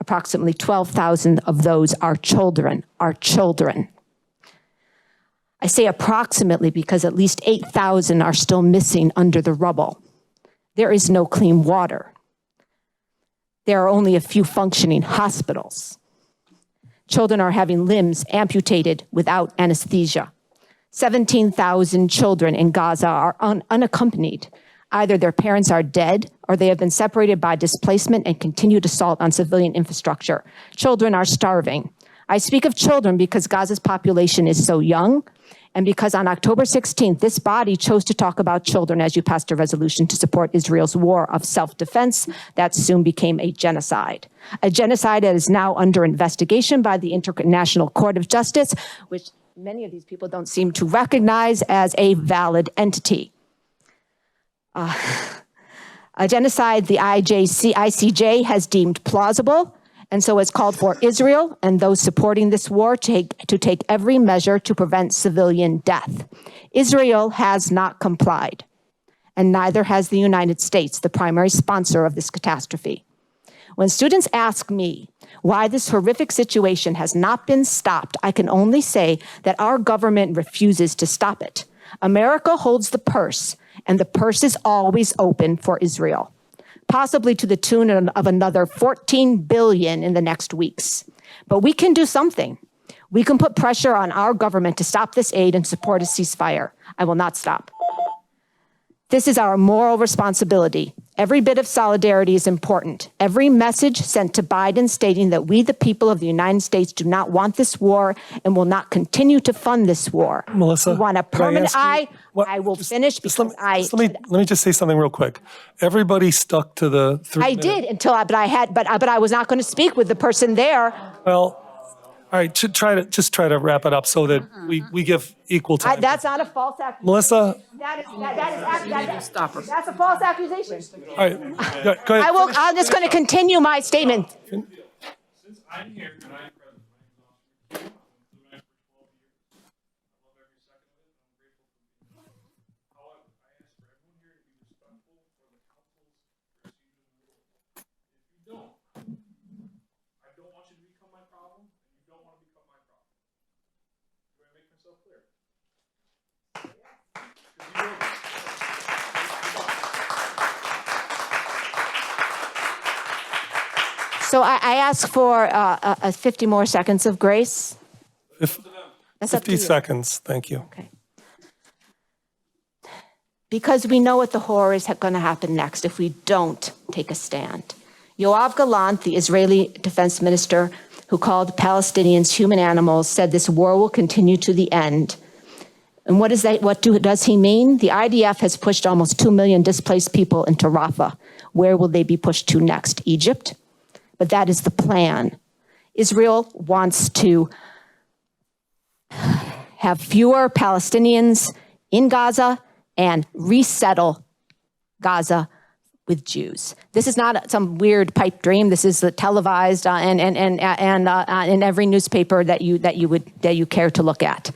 S21: Approximately 12,000 of those are children. I say approximately because at least 8,000 are still missing under the rubble. There is no clean water. There are only a few functioning hospitals. Children are having limbs amputated without anesthesia. 17,000 children in Gaza are unaccompanied. Either their parents are dead or they have been separated by displacement and continued assault on civilian infrastructure. Children are starving. I speak of children because Gaza's population is so young, and because on October 16th, this body chose to talk about children as you passed a resolution to support Israel's war of self-defense that soon became a genocide that is now under investigation by the International Court of Justice, which many of these people don't seem to recognize as a valid entity. A genocide the ICJ has deemed plausible and so has called for Israel and those supporting this war to take every measure to prevent civilian death. Israel has not complied, and neither has the United States, the primary sponsor of this catastrophe. When students ask me why this horrific situation has not been stopped, I can only say that our government refuses to stop it. America holds the purse, and the purse is always open for Israel, possibly to the tune of another $14 billion in the next weeks. But we can do something. We can put pressure on our government to stop this aid and support a ceasefire. I will not stop. This is our moral responsibility. Every bit of solidarity is important. Every message sent to Biden stating that we, the people of the United States, do not want this war and will not continue to fund this war.
S1: Melissa,
S21: we want a
S1: could I
S21: permanent.
S1: ask you-
S21: I will finish because
S1: Let me just say something real quick. Everybody stuck to the 3
S21: I
S1: minute.
S21: did until but I was not going to speak with the person there.
S1: Well, all right, try to wrap it up so that we give equal time.
S21: That's not a false accusation.
S1: Melissa,
S21: That's a false accusation.
S1: all right, go ahead.
S21: I'm just going to continue my statement.
S3: Since I'm here and I'm president,
S21: So I ask for 50 more seconds of grace. That's up to
S1: 50
S21: you.
S1: seconds, thank you.
S21: Because we know what the horror is going to happen next if we don't take a stand. Yoav Gallant, the Israeli defense minister who called Palestinians human animals, said this war will continue to the end. And what does he mean? The IDF has pushed almost 2 million displaced people into Rafah. Where will they be pushed to next? Egypt? But that is the plan. Israel wants to have fewer Palestinians in Gaza and resettle Gaza with Jews. This is not some weird pipe dream. This is televised and in every newspaper that you care to look at.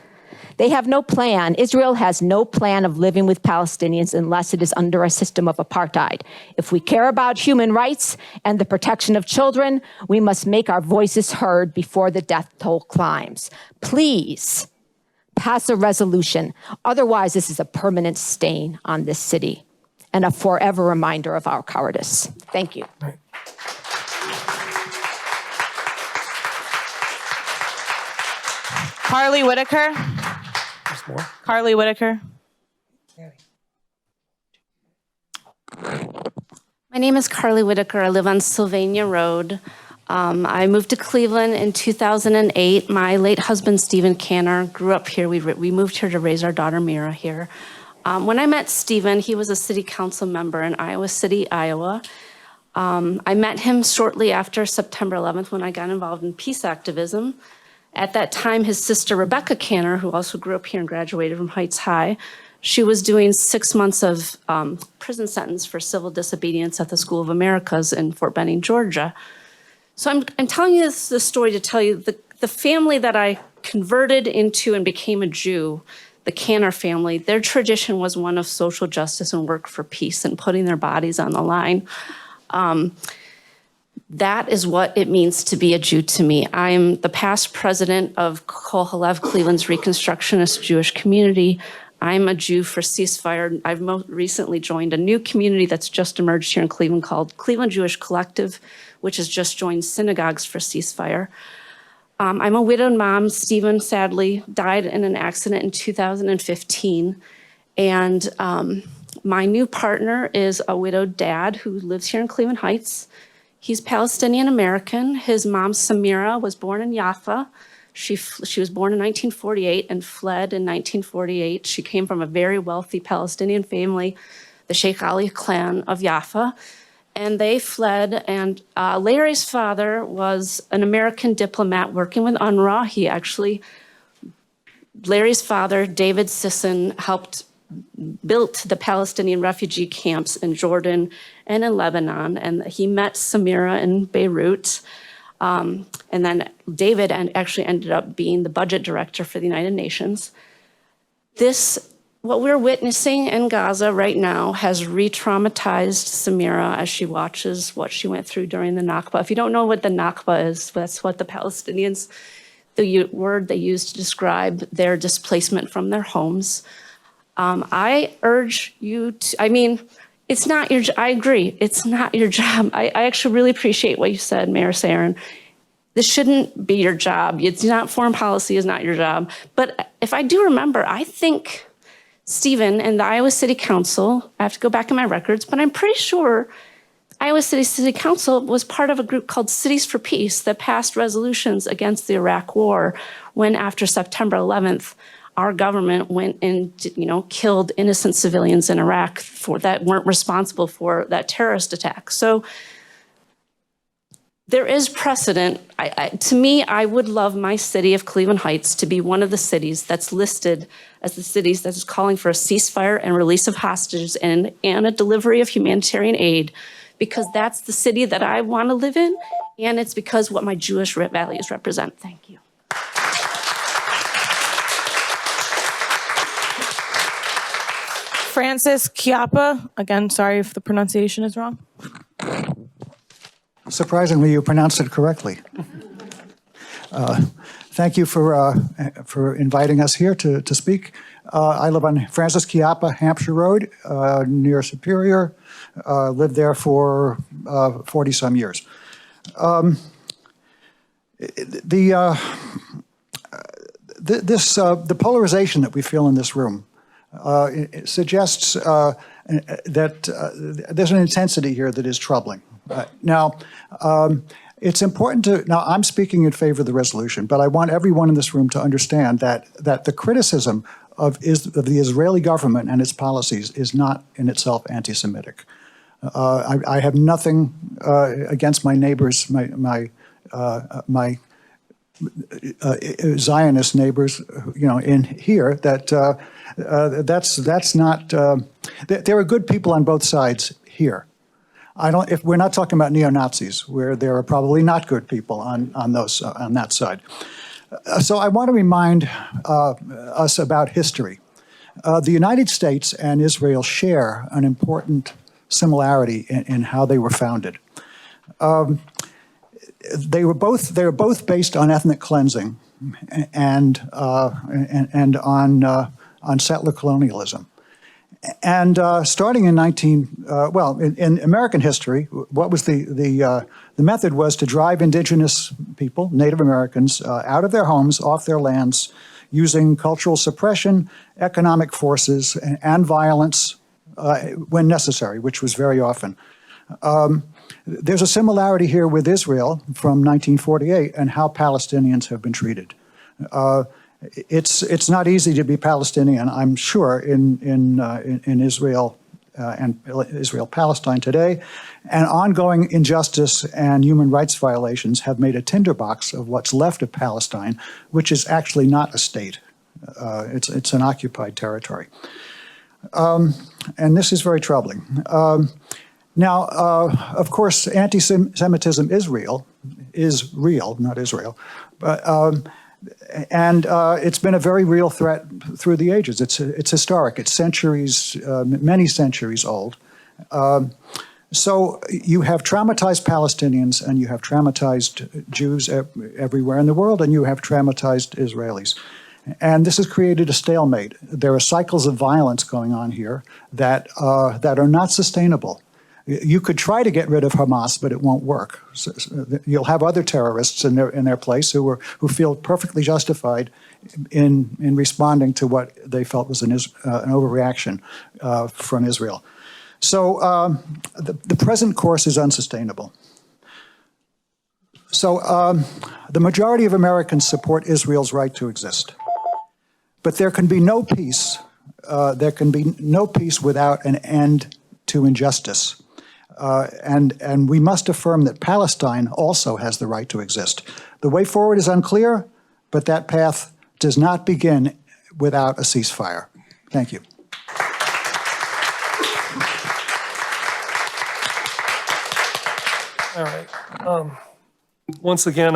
S21: They have no plan. Israel has no plan of living with Palestinians unless it is under a system of apartheid. If we care about human rights and the protection of children, we must make our voices heard before the death toll climbs. Please pass a resolution. Otherwise, this is a permanent stain on this city and a forever reminder of our cowardice. Thank you.
S2: Carly Whitaker. Carly Whitaker.
S5: My name is Carly Whitaker. I live on Sylvania Road. I moved to Cleveland in 2008. My late husband, Stephen Canner, grew up here. We moved here to raise our daughter, Mira, here. When I met Stephen, he was a city council member in Iowa City, Iowa. I met him shortly after September 11th when I got involved in peace activism. At that time, his sister, Rebecca Canner, who also grew up here and graduated from Heights High, she was doing 6 months of prison sentence for civil disobedience at the School of Americas in Fort Benning, Georgia. So I'm telling you this story to tell you the family that I converted into and became a Jew, the Canner family, their tradition was one of social justice and work for peace and putting their bodies on the line. That is what it means to be a Jew to me. I am the past president of Kol Halev, Cleveland's Reconstructionist Jewish community. I'm a Jew for ceasefire. I've most recently joined a new community that's just emerged here in Cleveland called Cleveland Jewish Collective, which has just joined Synagogues for Ceasefire. I'm a widowed mom. Stephen, sadly, died in an accident in 2015. And my new partner is a widowed dad who lives here in Cleveland Heights. He's Palestinian American. His mom, Samira, was born in Jaffa. She was born in 1948 and fled in 1948. She came from a very wealthy Palestinian family, the Sheikh Ali clan of Jaffa, and they fled. And Larry's father was an American diplomat working with UNRWA. Larry's father, David Sisson, helped built the Palestinian refugee camps in Jordan and in Lebanon, and he met Samira in Beirut. And then David actually ended up being the budget director for the United Nations. What we're witnessing in Gaza right now has re-traumatized Samira as she watches what she went through during the Nakba. If you don't know what the Nakba is, that's what the Palestinians, the word they use to describe their displacement from their homes. I urge you to, it's not your, I agree, it's not your job. I actually really appreciate what you said, Mayor Sarin. This shouldn't be your job. It's not, foreign policy is not your job. But if I do remember, I think Stephen and the Iowa City Council, I have to go back in my records, but I'm pretty sure Iowa City Council was part of a group called Cities for Peace that passed resolutions against the Iraq War when after September 11th, our government went and killed innocent civilians in Iraq that weren't responsible for that terrorist attack. So there is precedent. To me, I would love my city of Cleveland Heights to be one of the cities that's listed as the cities that is calling for a ceasefire and release of hostages and a delivery of humanitarian aid, because that's the city that I want to live in, and it's because what my Jewish values represent. Thank you.
S2: Francis Chiappa, again, sorry if the pronunciation is wrong.
S6: Surprisingly, you pronounced it correctly. Thank you for inviting us here to speak. I live on Francis Chiappa, Hampshire Road, near Superior. Lived there for 40-some years. The polarization that we feel in this room it suggests that there's an intensity here that is troubling. Now, it's important to, now I'm speaking in favor of the resolution, but I want everyone in this room to understand that the criticism of the Israeli government and its policies is not in itself anti-Semitic. I have nothing against my neighbors, my Zionist neighbors, in here. That's not. There are good people on both sides here. If we're not talking about neo-Nazis, where there are probably not good people on that side. So I want to remind us about history. The United States and Israel share an important similarity in how they were founded. They were both based on ethnic cleansing and on settler colonialism. And starting in in American history, what was the method was to drive indigenous people, Native Americans, out of their homes, off their lands, using cultural suppression, economic forces, and violence when necessary, which was very often. There's a similarity here with Israel from 1948 and how Palestinians have been treated. It's not easy to be Palestinian, I'm sure, in Israel and Israel-Palestine today, and ongoing injustice and human rights violations have made a tinderbox of what's left of Palestine, which is actually not a state. It's an occupied territory. And this is very troubling. Now, of course, anti-Semitism is real, not Israel, but and it's been a very real threat through the ages. It's historic. It's centuries, many centuries old. So you have traumatized Palestinians, and you have traumatized Jews everywhere in the world, and you have traumatized Israelis. And this has created a stalemate. There are cycles of violence going on here that are not sustainable. You could try to get rid of Hamas, but it won't work. So you'll have other terrorists in their place who feel perfectly justified in responding to what they felt was an overreaction from Israel. So the present course is unsustainable. So the majority of Americans support Israel's right to exist, but there can be no peace. There can be no peace without an end to injustice. And we must affirm that Palestine also has the right to exist. The way forward is unclear, but that path does not begin without a ceasefire. Thank you.
S1: All right. once again,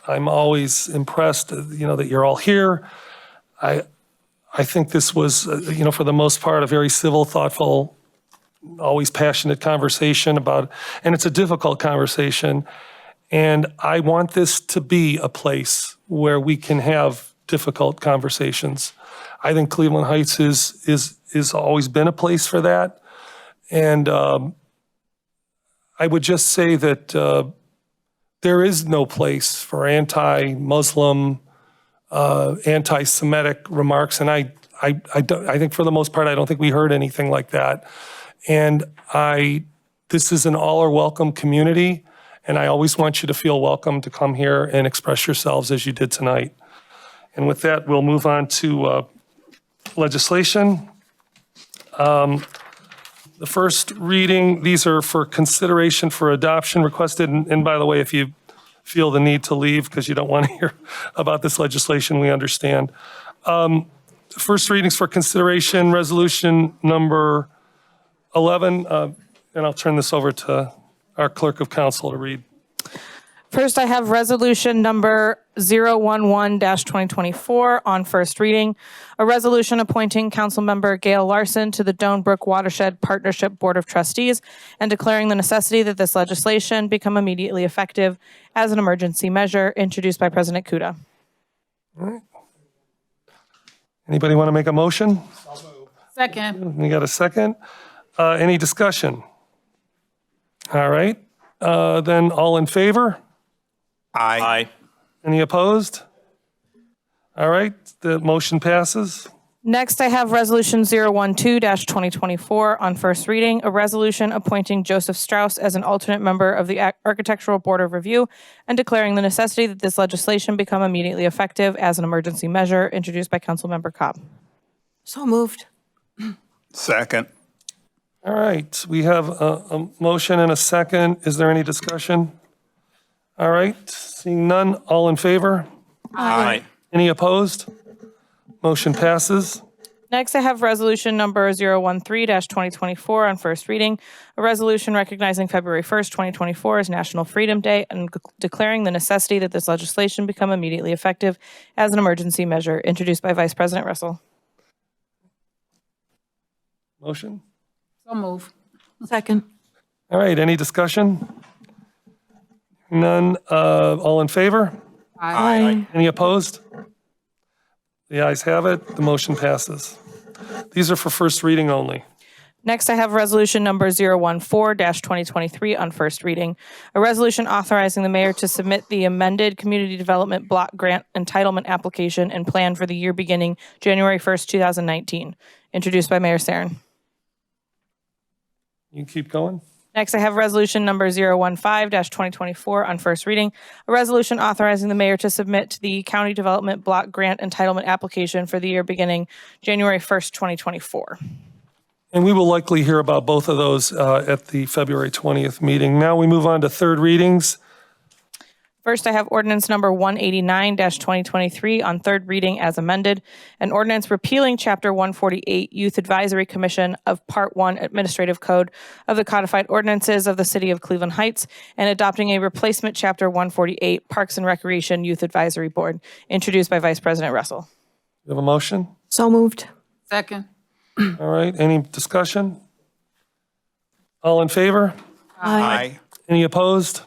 S1: I'm always impressed, that you're all here. I think this was, for the most part, a very civil, thoughtful, always passionate conversation and it's a difficult conversation. And I want this to be a place where we can have difficult conversations. I think Cleveland Heights is always been a place for that. And I would just say that there is no place for anti-Muslim, anti-Semitic remarks. And I think for the most part, I don't think we heard anything like that. And this is an all are welcome community. And I always want you to feel welcome to come here and express yourselves as you did tonight. And with that, we'll move on to legislation. The first reading, these are for consideration for adoption requested. And by the way, if you feel the need to leave because you don't want to hear about this legislation, we understand. First readings for consideration, resolution number 11. And I'll turn this over to our clerk of council to read.
S2: First, I have resolution number 011-2024 on first reading. A resolution appointing Councilmember Gail Larson to the Doan Brook Watershed Partnership Board of Trustees and declaring the necessity that this legislation become immediately effective as an emergency measure, introduced by President Kuda.
S1: All right. Anybody want to make a motion?
S4: Second.
S1: We got a second. Any discussion? All right. Then all in favor?
S7: Aye.
S1: Any opposed? All right, the motion passes.
S2: Next, I have resolution 012-2024 on first reading, a resolution appointing Joseph Strauss as an alternate member of the Architectural Board of Review and declaring the necessity that this legislation become immediately effective as an emergency measure, introduced by Councilmember Cobb.
S8: So moved.
S7: Second.
S1: All right, we have a motion and a second. Is there any discussion? All right, seeing none, all in favor?
S7: Aye.
S1: Any opposed? Motion passes.
S2: Next, I have resolution number 013-2024 on first reading, a resolution recognizing February 1st, 2024 as National Freedom Day and declaring the necessity that this legislation become immediately effective as an emergency measure, introduced by Vice President Russell.
S1: Motion?
S4: So move.
S8: Second.
S1: All right, any discussion? None, all in favor?
S4: Aye.
S1: Any opposed? The ayes have it, the motion passes. These are for first reading only.
S2: Next, I have resolution number 014-2023 on first reading, a resolution authorizing the mayor to submit the amended Community Development Block Grant Entitlement Application and Plan for the year beginning January 1st, 2019, introduced by Mayor Sarin.
S1: You can keep going.
S2: Next, I have resolution number 015-2024 on first reading, a resolution authorizing the mayor to submit to the County Development Block Grant Entitlement Application for the year beginning January 1st, 2024.
S1: And we will likely hear about both of those at the February 20th meeting. Now we move on to third readings.
S2: First, I have ordinance number 189-2023 on third reading as amended, an ordinance repealing Chapter 148 Youth Advisory Commission of Part 1 Administrative Code of the Codified Ordinances of the City of Cleveland Heights and adopting a replacement Chapter 148 Parks and Recreation Youth Advisory Board, introduced by Vice President Russell.
S1: You have a motion?
S8: So moved.
S4: Second.
S1: All right, any discussion? All in favor?
S7: Aye.
S1: Any opposed?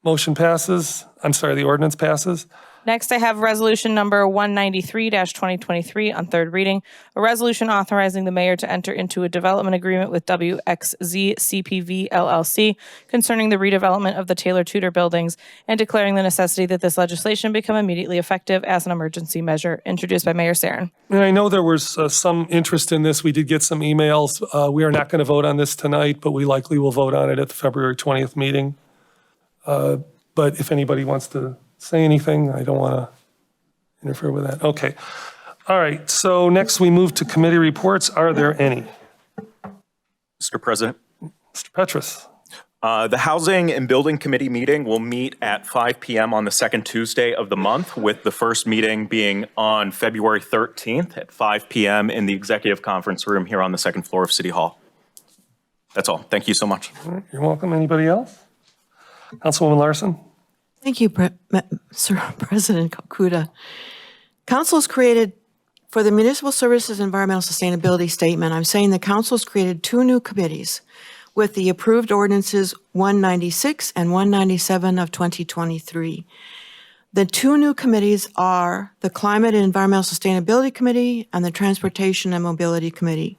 S1: Motion passes. I'm sorry, the ordinance passes.
S2: Next, I have resolution number 193-2023 on third reading, a resolution authorizing the mayor to enter into a development agreement with WXZ CPV LLC concerning the redevelopment of the Taylor Tudor buildings and declaring the necessity that this legislation become immediately effective as an emergency measure, introduced by Mayor Sarin.
S1: And I know there was some interest in this. We did get some emails. We are not going to vote on this tonight, but we likely will vote on it at the February 20th meeting. But if anybody wants to say anything, I don't want to interfere with that. Okay. All right. So next we move to committee reports. Are there any?
S7: Mr. President.
S1: Mr. Petrus.
S7: The Housing and Building Committee meeting will meet at 5 p.m. on the second Tuesday of the month, with the first meeting being on February 13th at 5 p.m. in the Executive Conference Room here on the second floor of City Hall. That's all. Thank you so much.
S1: All right, you're welcome. Anybody else? Councilwoman Larson?
S9: Thank you, Sir President Kuda. Council's created, for the Municipal Services Environmental Sustainability Statement, I'm saying the council's created 2 new committees with the approved ordinances 196 and 197 of 2023. The 2 new committees are the Climate and Environmental Sustainability Committee and the Transportation and Mobility Committee.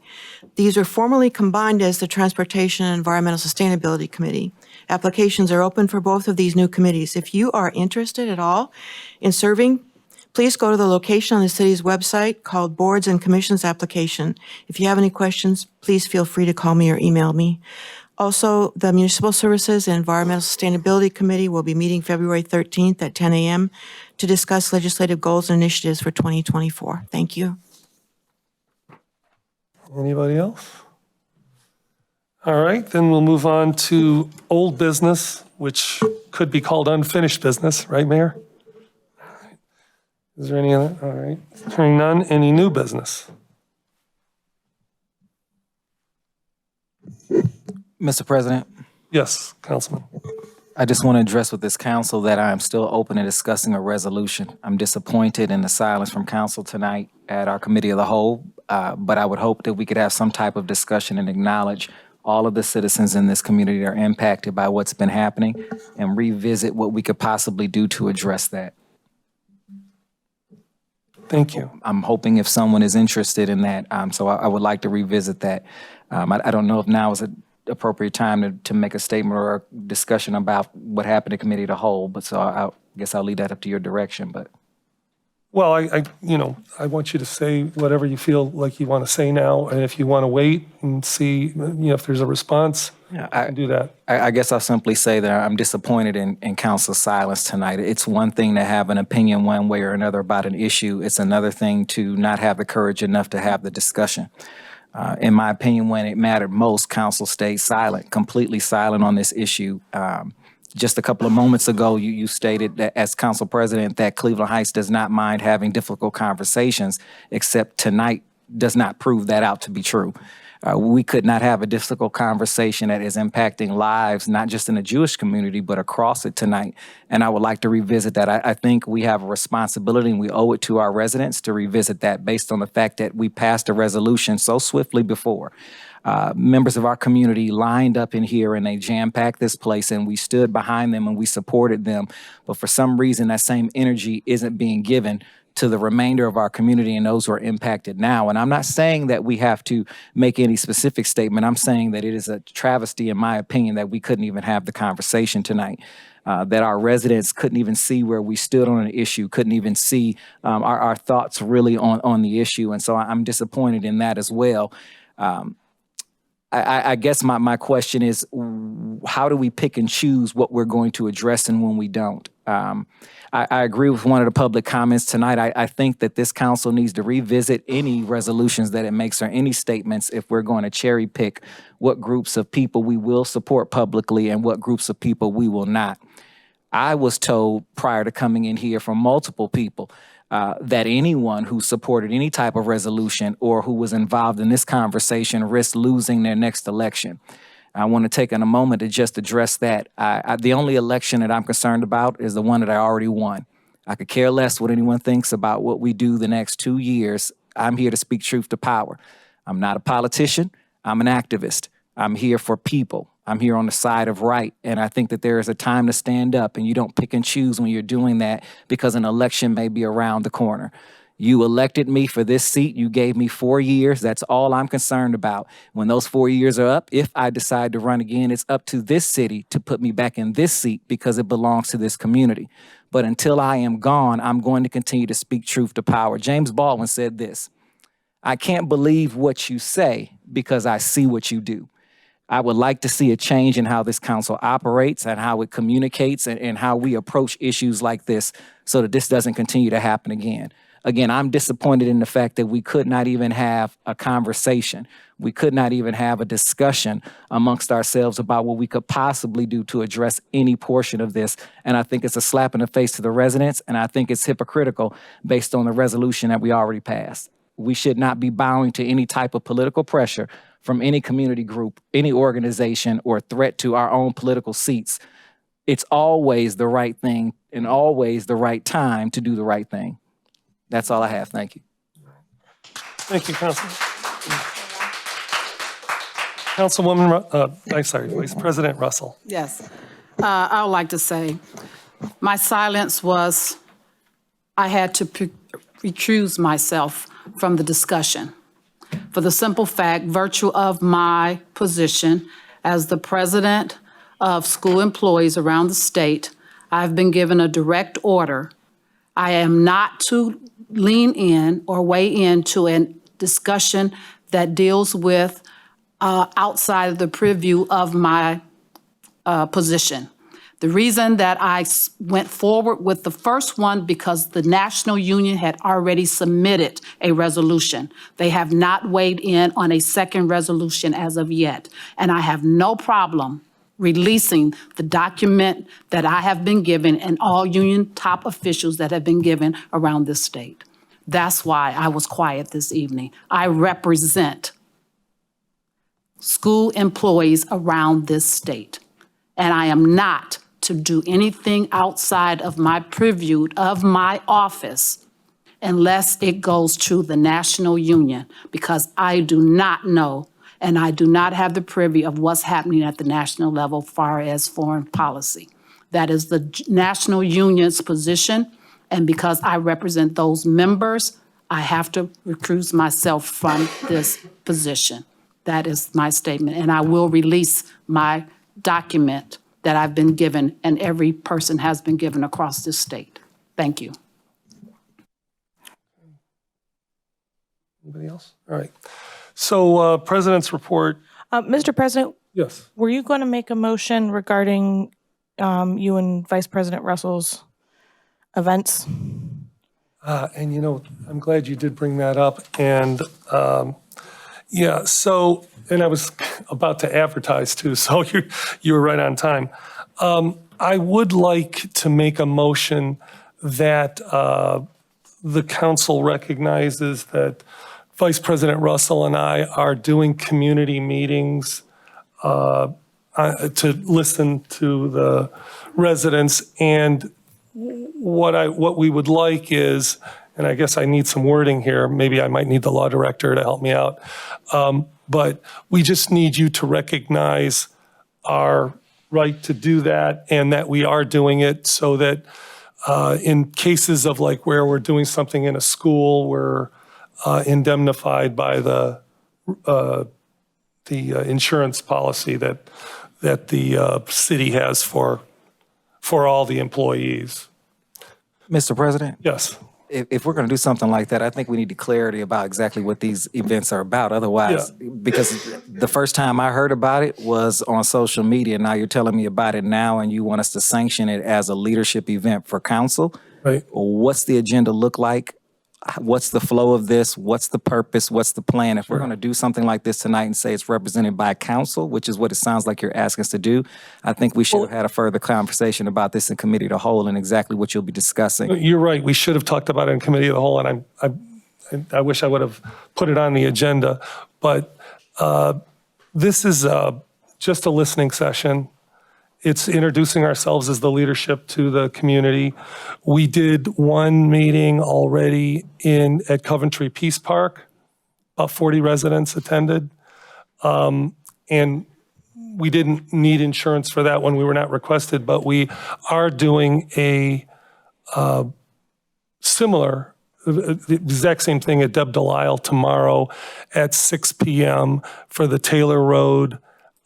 S9: These are formally combined as the Transportation and Environmental Sustainability Committee. Applications are open for both of these new committees. If you are interested at all in serving, please go to the location on the city's website called Boards and Commissions Application. If you have any questions, please feel free to call me or email me. Also, the Municipal Services and Environmental Sustainability Committee will be meeting February 13th at 10 a.m. to discuss legislative goals and initiatives for 2024. Thank you.
S1: Anybody else? All right, then we'll move on to old business, which could be called unfinished business, right, Mayor? Is there any other? All right. Hearing none, any new business?
S22: Mr. President?
S1: Yes, Councilman.
S22: I just want to address with this council that I am still open to discussing a resolution. I'm disappointed in the silence from council tonight at our committee of the whole, but I would hope that we could have some type of discussion and acknowledge all of the citizens in this community that are impacted by what's been happening and revisit what we could possibly do to address that.
S1: Thank you.
S22: I'm hoping if someone is interested in that, so I would like to revisit that. I don't know if now is an appropriate time to make a statement or a discussion about what happened in committee of the whole, but so I guess I'll leave that up to your direction, but.
S1: Well, I want you to say whatever you feel like you want to say now, and if you want to wait and see, if there's a response, I can do that.
S22: I guess I'll simply say that I'm disappointed in council's silence tonight. It's one thing to have an opinion one way or another about an issue. It's another thing to not have the courage enough to have the discussion. In my opinion, when it mattered most, council stayed silent, completely silent on this issue. Just a couple of moments ago, you stated that as council president that Cleveland Heights does not mind having difficult conversations, except tonight does not prove that out to be true. We could not have a difficult conversation that is impacting lives, not just in the Jewish community, but across it tonight. And I would like to revisit that. I think we have a responsibility and we owe it to our residents to revisit that based on the fact that we passed a resolution so swiftly before. Members of our community lined up in here and they jam-packed this place and we stood behind them and we supported them. But for some reason, that same energy isn't being given to the remainder of our community and those who are impacted now. And I'm not saying that we have to make any specific statement. I'm saying that it is a travesty, in my opinion, that we couldn't even have the conversation tonight. That our residents couldn't even see where we stood on an issue, couldn't even see our thoughts really on the issue. And so I'm disappointed in that as well. I guess my question is, how do we pick and choose what we're going to address and when we don't? I agree with one of the public comments tonight. I think that this council needs to revisit any resolutions that it makes or any statements if we're going to cherry pick what groups of people we will support publicly and what groups of people we will not. I was told prior to coming in here from multiple people that anyone who supported any type of resolution or who was involved in this conversation risked losing their next election. I want to take in a moment to just address that. The only election that I'm concerned about is the one that I already won. I could care less what anyone thinks about what we do the next 2 years. I'm here to speak truth to power. I'm not a politician. I'm an activist. I'm here for people. I'm here on the side of right. And I think that there is a time to stand up and you don't pick and choose when you're doing that because an election may be around the corner. You elected me for this seat. You gave me 4 years. That's all I'm concerned about. When those 4 years are up, if I decide to run again, it's up to this city to put me back in this seat because it belongs to this community. But until I am gone, I'm going to continue to speak truth to power. James Baldwin said this: I can't believe what you say because I see what you do. I would like to see a change in how this council operates and how it communicates and how we approach issues like this so that this doesn't continue to happen again. Again, I'm disappointed in the fact that we could not even have a conversation. We could not even have a discussion amongst ourselves about what we could possibly do to address any portion of this. And I think it's a slap in the face to the residents, and I think it's hypocritical based on the resolution that we already passed. We should not be bowing to any type of political pressure from any community group, any organization, or threat to our own political seats it's always the right thing and always the right time to do the right thing. That's all I have. Thank you.
S1: Thank you, Councilwoman, Vice President Russell.
S4: Yes. I would like to say, my silence was, I had to recuse myself from the discussion. For the simple fact, virtue of my position as the president of school employees around the state, I've been given a direct order. I am not to lean in or weigh into a discussion that deals with outside of the purview of my position. The reason that I went forward with the first one because the National Union had already submitted a resolution. They have not weighed in on a second resolution as of yet. And I have no problem releasing the document that I have been given and all union top officials that have been given around this state. That's why I was quiet this evening. I represent school employees around this state. And I am not to do anything outside of my purview of my office unless it goes to the National Union, because I do not know and I do not have the privy of what's happening at the national level far as foreign policy. That is the National Union's position, and because I represent those members, I have to recuse myself from this position. That is my statement, and I will release my document that I've been given and every person has been given across this state. Thank you.
S1: Anybody else? All right. So President's report.
S2: Mr. President,
S1: Yes.
S2: were you going to make a motion regarding you and Vice President Russell's events?
S1: And you know, I'm glad you did bring that up. And yeah, so, and I was about to advertise too, so you were right on time. I would like to make a motion that the council recognizes that Vice President Russell and I are doing community meetings to listen to the residents. And what we would like is, and I guess I need some wording here, maybe I might need the law director to help me out, but we just need you to recognize our right to do that and that we are doing it, so that in cases of like where we're doing something in a school, we're indemnified by the insurance policy that the city has for all the employees.
S22: Mr. President?
S1: Yes.
S22: If we're going to do something like that, I think we need clarity about exactly what these events are about. Otherwise, because the first time I heard about it was on social media. Now you're telling me about it now and you want us to sanction it as a leadership event for council.
S1: Right.
S22: What's the agenda look like? What's the flow of this? What's the purpose? What's the plan? If we're going to do something like this tonight and say it's represented by council, which is what it sounds like you're asking us to do, I think we should have had a further conversation about this in committee of the whole and exactly what you'll be discussing.
S1: You're right. We should have talked about it in committee of the whole, and I wish I would have put it on the agenda. But this is just a listening session. It's introducing ourselves as the leadership to the community. We did one meeting already at Coventry Peace Park. About 40 residents attended. And we didn't need insurance for that one. We were not requested, but we are doing a similar, the exact same thing at Deb Delisle tomorrow at 6 p.m. for the Taylor Road,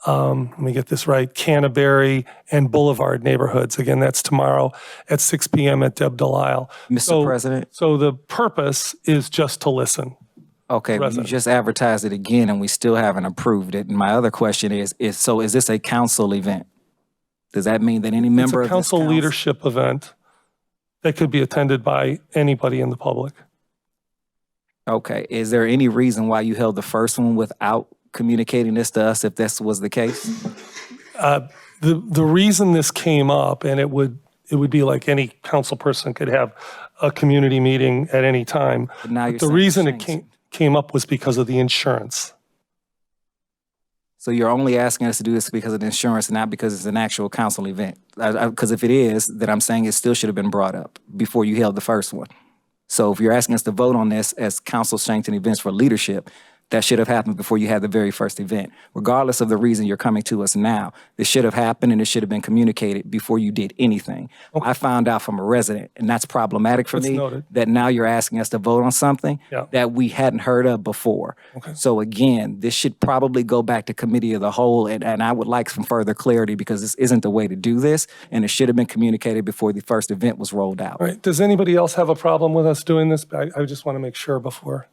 S1: let me get this right, Canterbury and Boulevard neighborhoods. Again, that's tomorrow at 6 p.m. at Deb Delisle.
S22: Mr. President?
S1: So the purpose is just to listen.
S22: Okay, well, you just advertised it again and we still haven't approved it. And my other question is this a council event? Does that mean that any member of
S1: It's a council leadership event that could be attended by anybody in the public.
S22: Okay, is there any reason why you held the first one without communicating this to us if this was the case?
S1: The reason this came up, and it would be like any council person could have a community meeting at any time.
S22: But now you're
S1: the
S22: saying
S1: reason
S22: it's
S1: it came up was because of the insurance.
S22: So you're only asking us to do this because of the insurance and not because it's an actual council event. Because if it is, then I'm saying it still should have been brought up before you held the first one. So if you're asking us to vote on this as council sanctioned events for leadership, that should have happened before you had the very first event. Regardless of the reason you're coming to us now, this should have happened and it should have been communicated before you did anything. I found out from a resident, and that's problematic for
S1: That's
S22: me,
S1: noted.
S22: that now you're asking us to vote on something
S1: Yeah.
S22: that we hadn't heard of before. So again, this should probably go back to committee of the whole, and I would like some further clarity because this isn't the way to do this, and it should have been communicated before the first event was rolled out.
S1: All right, does anybody else have a problem with us doing this? I just want to make sure before.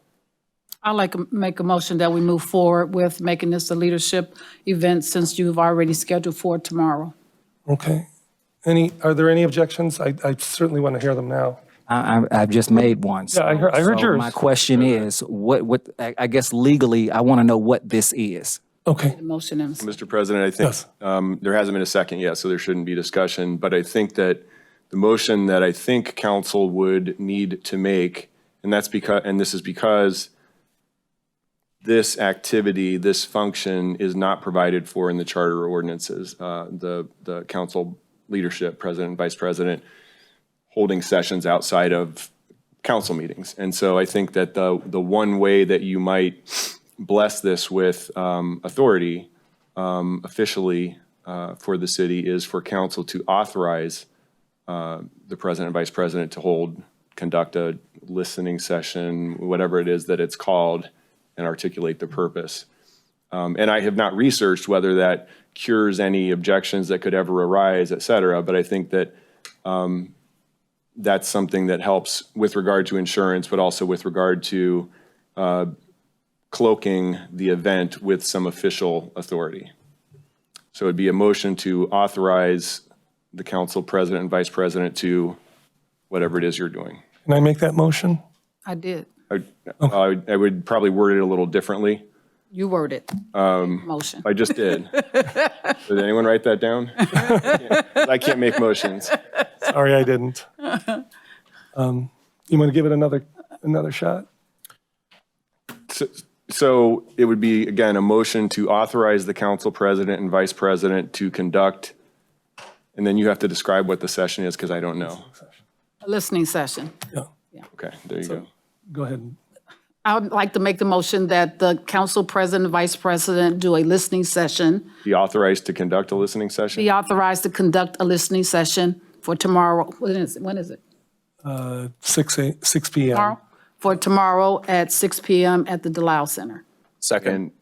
S4: I'd like to make a motion that we move forward with making this a leadership event since you've already scheduled for tomorrow.
S1: Okay. Are there any objections? I certainly want to hear them now.
S22: I've just made one.
S1: Yeah, I heard
S22: So
S1: yours.
S22: my question is, I guess legally, I want to know what this is.
S1: Okay.
S4: The motion and
S10: Mr. President, I think there hasn't been a second yet, so there shouldn't be discussion. But I think that the motion that I think council would need to make, and this is because this activity, this function is not provided for in the charter or ordinances. The council leadership, president and vice president, holding sessions outside of council meetings. And so I think that the one way that you might bless this with authority officially for the city is for council to authorize the president and vice president to conduct a listening session, whatever it is that it's called, and articulate the purpose. And I have not researched whether that cures any objections that could ever arise, et cetera, but I think that that's something that helps with regard to insurance, but also with regard to cloaking the event with some official authority. So it'd be a motion to authorize the council president and vice president to whatever it is you're doing.
S1: Can I make that motion?
S4: I did.
S10: I would probably word it a little differently.
S4: You worded. Motion.
S10: I just did. Did anyone write that down? I can't make motions.
S1: Sorry, I didn't. You want to give it another shot?
S10: So it would be, again, a motion to authorize the council president and vice president to conduct, and then you have to describe what the session is because I don't know.
S4: A listening session.
S1: Yeah.
S10: Okay, there you go.
S1: Go ahead.
S4: I would like to make the motion that the council president and vice president do a listening session.
S10: Be authorized to conduct a listening session?
S4: Be authorized to conduct a listening session for tomorrow. When is it?
S1: 6 p.m.
S4: Tomorrow? For tomorrow at 6 p.m. at the Delisle Center.
S10: Second.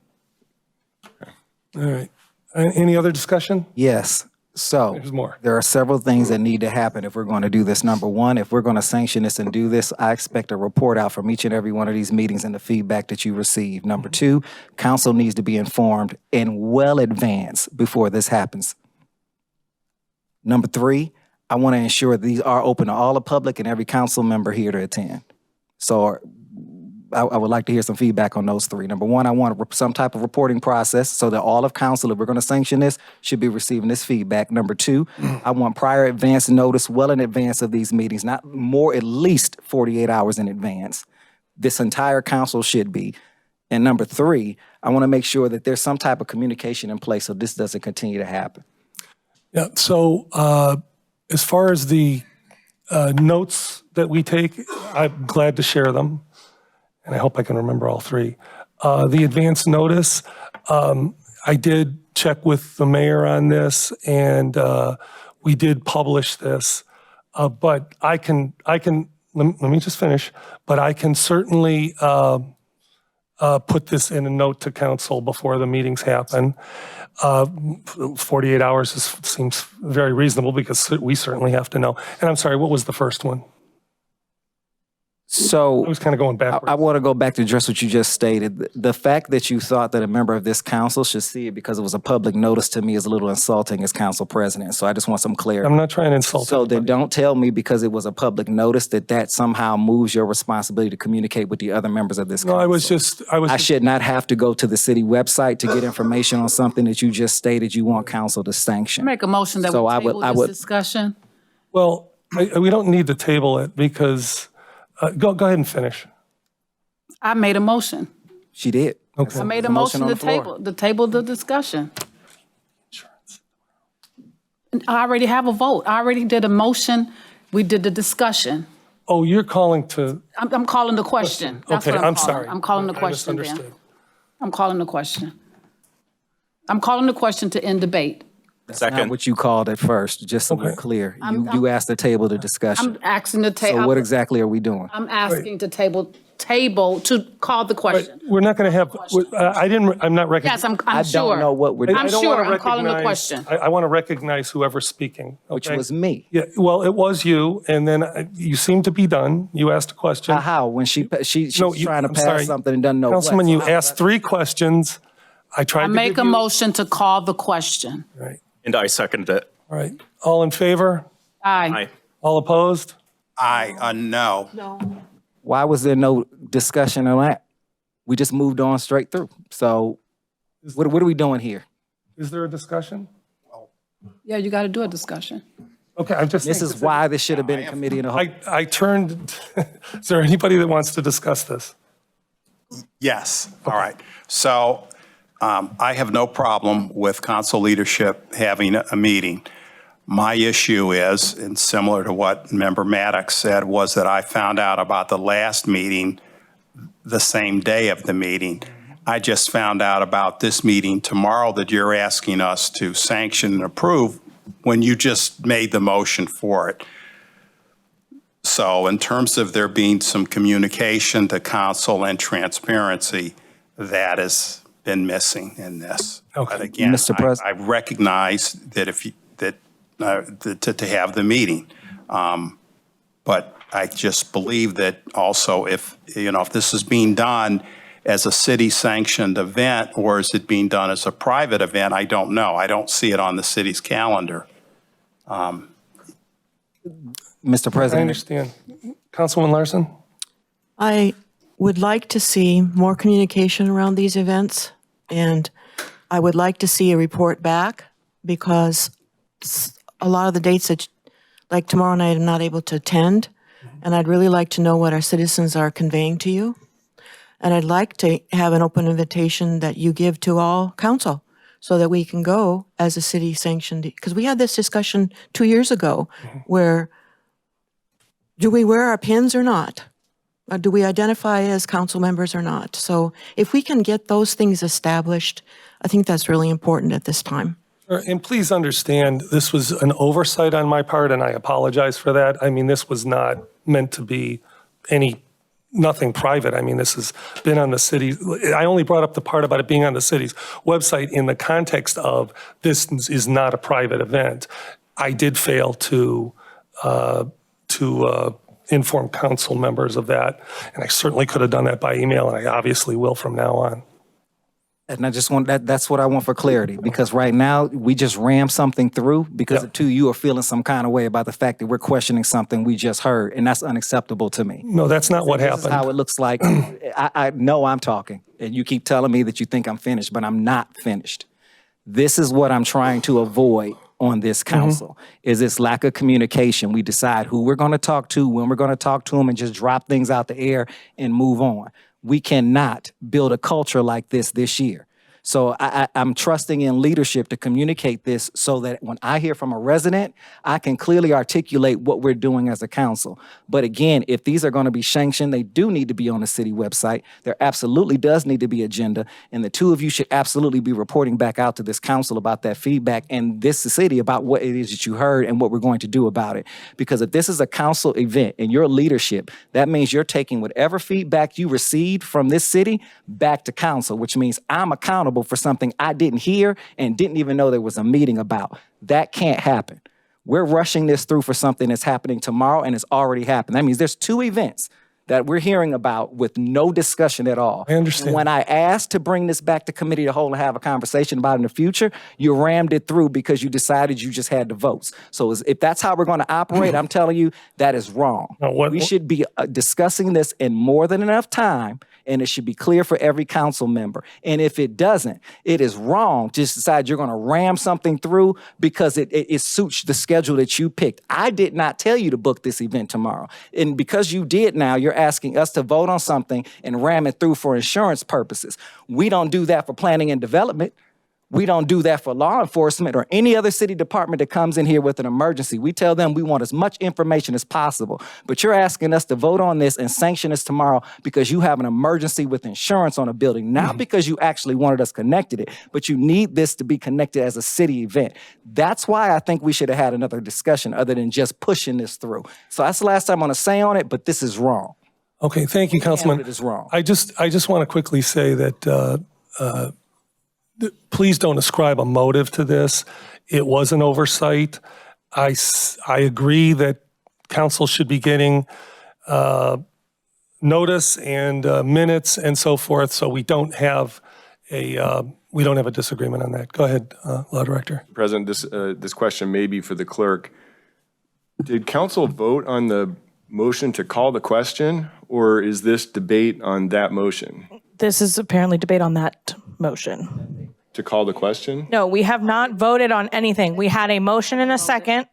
S1: All right. Any other discussion?
S22: Yes. So
S1: There's more.
S22: there are several things that need to happen if we're going to do this. Number one, if we're going to sanction this and do this, I expect a report out from each and every one of these meetings and the feedback that you receive. Number two, council needs to be informed in well advance before this happens. Number three, I want to ensure these are open to all the public and every council member here to attend. So I would like to hear some feedback on those three. Number one, I want some type of reporting process so that all of council, if we're going to sanction this, should be receiving this feedback. Number two, I want prior advance notice well in advance of these meetings, not more, at least 48 hours in advance. This entire council should be. And number three, I want to make sure that there's some type of communication in place so this doesn't continue to happen.
S1: Yeah, so as far as the notes that we take, I'm glad to share them. And I hope I can remember all three. The advance notice, I did check with the mayor on this, and we did publish this. But I can. Let me just finish. But I can certainly put this in a note to council before the meetings happen. 48 hours seems very reasonable because we certainly have to know. And I'm sorry, what was the first one?
S22: So
S1: I was kind of going backwards.
S22: I want to go back to just what you just stated. The fact that you thought that a member of this council should see it because it was a public notice to me is a little insulting as council president. So I just want some clarity.
S1: I'm not trying to insult
S22: So then don't tell me because it was a public notice that somehow moves your responsibility to communicate with the other members of this council.
S1: No,
S22: I should not have to go to the city website to get information on something that you just stated you want council to sanction.
S4: Make a motion that
S22: So
S4: we
S22: I
S4: table
S22: would-
S4: this discussion.
S1: Well, we don't need to table it because, go ahead and finish.
S4: I made a motion.
S22: She did.
S1: Okay.
S4: I made a
S22: There's a motion
S4: motion
S22: on
S4: to
S22: the floor.
S4: table the discussion. And I already have a vote. I already did a motion. We did the discussion.
S1: Oh, you're calling to,
S4: I'm calling the question. That's
S1: okay,
S4: what I'm
S1: I'm
S4: calling.
S1: sorry.
S4: I'm calling the
S1: I
S4: question, Dan.
S1: misunderstood.
S4: I'm calling the question. I'm calling the question to end debate.
S22: That's not what you called at first, just so we're clear. You asked the table to discussion.
S4: I'm asking to
S22: So what exactly are we doing?
S4: I'm asking to table to call the question.
S1: We're not going to have, I'm not recognizing.
S4: Yes, I'm
S22: I
S4: sure.
S22: don't know what we're doing.
S4: I'm sure. I'm calling the question.
S1: I want to recognize whoever's speaking.
S22: Which
S1: okay?
S22: was me.
S1: Yeah, well, it was you, and then you seem to be done. You asked a question.
S22: How? When she's
S1: No, you-
S22: trying to
S1: I'm
S22: pass
S1: sorry.
S22: something and doesn't know what.
S1: Councilman,
S22: So
S1: you
S22: how-
S1: asked 3 questions. I tried
S4: I
S1: to
S4: make
S1: give
S4: a
S1: you.
S4: motion to call the question.
S1: Right.
S7: And I seconded it.
S1: All right. All in favor?
S4: Aye.
S1: All opposed?
S11: Aye, no.
S22: Why was there no discussion on that? We just moved on straight through. So what are we doing here?
S1: Is there a discussion?
S4: Yeah, you got to do a discussion.
S1: Okay, I'm just.
S22: This
S1: saying,
S22: is why this should have been a committee in the whole.
S1: I turned, is there anybody that wants to discuss this?
S11: Yes, all right. So I have no problem with council leadership having a meeting. My issue is, and similar to what Member Maddox said, was that I found out about the last meeting the same day of the meeting. I just found out about this meeting tomorrow that you're asking us to sanction and approve when you just made the motion for it. So in terms of there being some communication to council and transparency, that has been missing in this.
S1: Okay.
S11: But again,
S22: Mr. President.
S11: I recognize that if you, to have the meeting. But I just believe that also if this is being done as a city-sanctioned event, or is it being done as a private event, I don't know. I don't see it on the city's calendar.
S22: Mr.
S1: I
S22: President,
S1: understand. Councilwoman Larson?
S9: I would like to see more communication around these events, and I would like to see a report back because a lot of the dates that, like tomorrow night, I'm not able to attend, and I'd really like to know what our citizens are conveying to you. And I'd like to have an open invitation that you give to all council so that we can go as a city sanctioned, because we had this discussion 2 years ago where do we wear our pins or not? Do we identify as council members or not? So if we can get those things established, I think that's really important at this time.
S1: And please understand, this was an oversight on my part, and I apologize for that. I mean, this was not meant to be nothing private. I mean, this has been on the city. I only brought up the part about it being on the city's website in the context of this is not a private event. I did fail to inform council members of that, and I certainly could have done that by email, and I obviously will from now on.
S22: and I just want that's what I want for clarity, because right now we just rammed something through because the two of you are feeling some kind of way about the fact that we're questioning something we just heard, and that's unacceptable to me.
S1: No, that's not what
S22: This
S1: happened.
S22: is how it looks like. I know I'm talking, and you keep telling me that you think I'm finished, but I'm not finished. This is what I'm trying to avoid on this council, is this lack of communication. We decide who we're going to talk to, when we're going to talk to them, and just drop things out the air and move on. We cannot build a culture like this year. So I'm trusting in leadership to communicate this so that when I hear from a resident, I can clearly articulate what we're doing as a council. But again, if these are going to be sanctioned, they do need to be on the city website. There absolutely does need to be agenda. And the two of you should absolutely be reporting back out to this council about that feedback and this city about what it is that you heard and what we're going to do about it. Because if this is a council event and your leadership, that means you're taking whatever feedback you received from this city back to council, which means I'm accountable for something I didn't hear and didn't even know there was a meeting about. That can't happen. We're rushing this through for something that's happening tomorrow, and it's already happened. That means there's two events that we're hearing about with no discussion at all.
S1: I understand.
S22: When I asked to bring this back to committee to hold and have a conversation about it in the future, you rammed it through because you decided you just had the votes. So if that's how we're going to operate, I'm telling you, that is wrong. We should be discussing this in more than enough time and it should be clear for every council member. And if it doesn't, it is wrong to just decide you're going to ram something through because it suits the schedule that you picked. I did not tell you to book this event tomorrow. And because you did now, you're asking us to vote on something and ram it through for insurance purposes. We don't do that for planning and development. We don't do that for law enforcement or any other city department that comes in here with an emergency. We tell them we want as much information as possible. But you're asking us to vote on this and sanction us tomorrow because you have an emergency with insurance on a building, not because you actually wanted us connected it, but you need this to be connected as a city event. That's why I think we should have had another discussion other than just pushing this through. So that's the last time I'm going to say on it, but this is wrong.
S1: Okay, thank you, Councilman.
S22: It is wrong.
S1: I just want to quickly say that please don't ascribe a motive to this. It was an oversight. I agree that council should be getting notice and minutes and so forth, so we don't have a disagreement on that. Go ahead, Law Director.
S10: President, this question may be for the clerk. Did council vote on the motion to call the question, or is this debate on that motion?
S2: This is apparently debate on that motion.
S10: To call the question?
S2: No, we have not voted on anything. We had a motion and a second.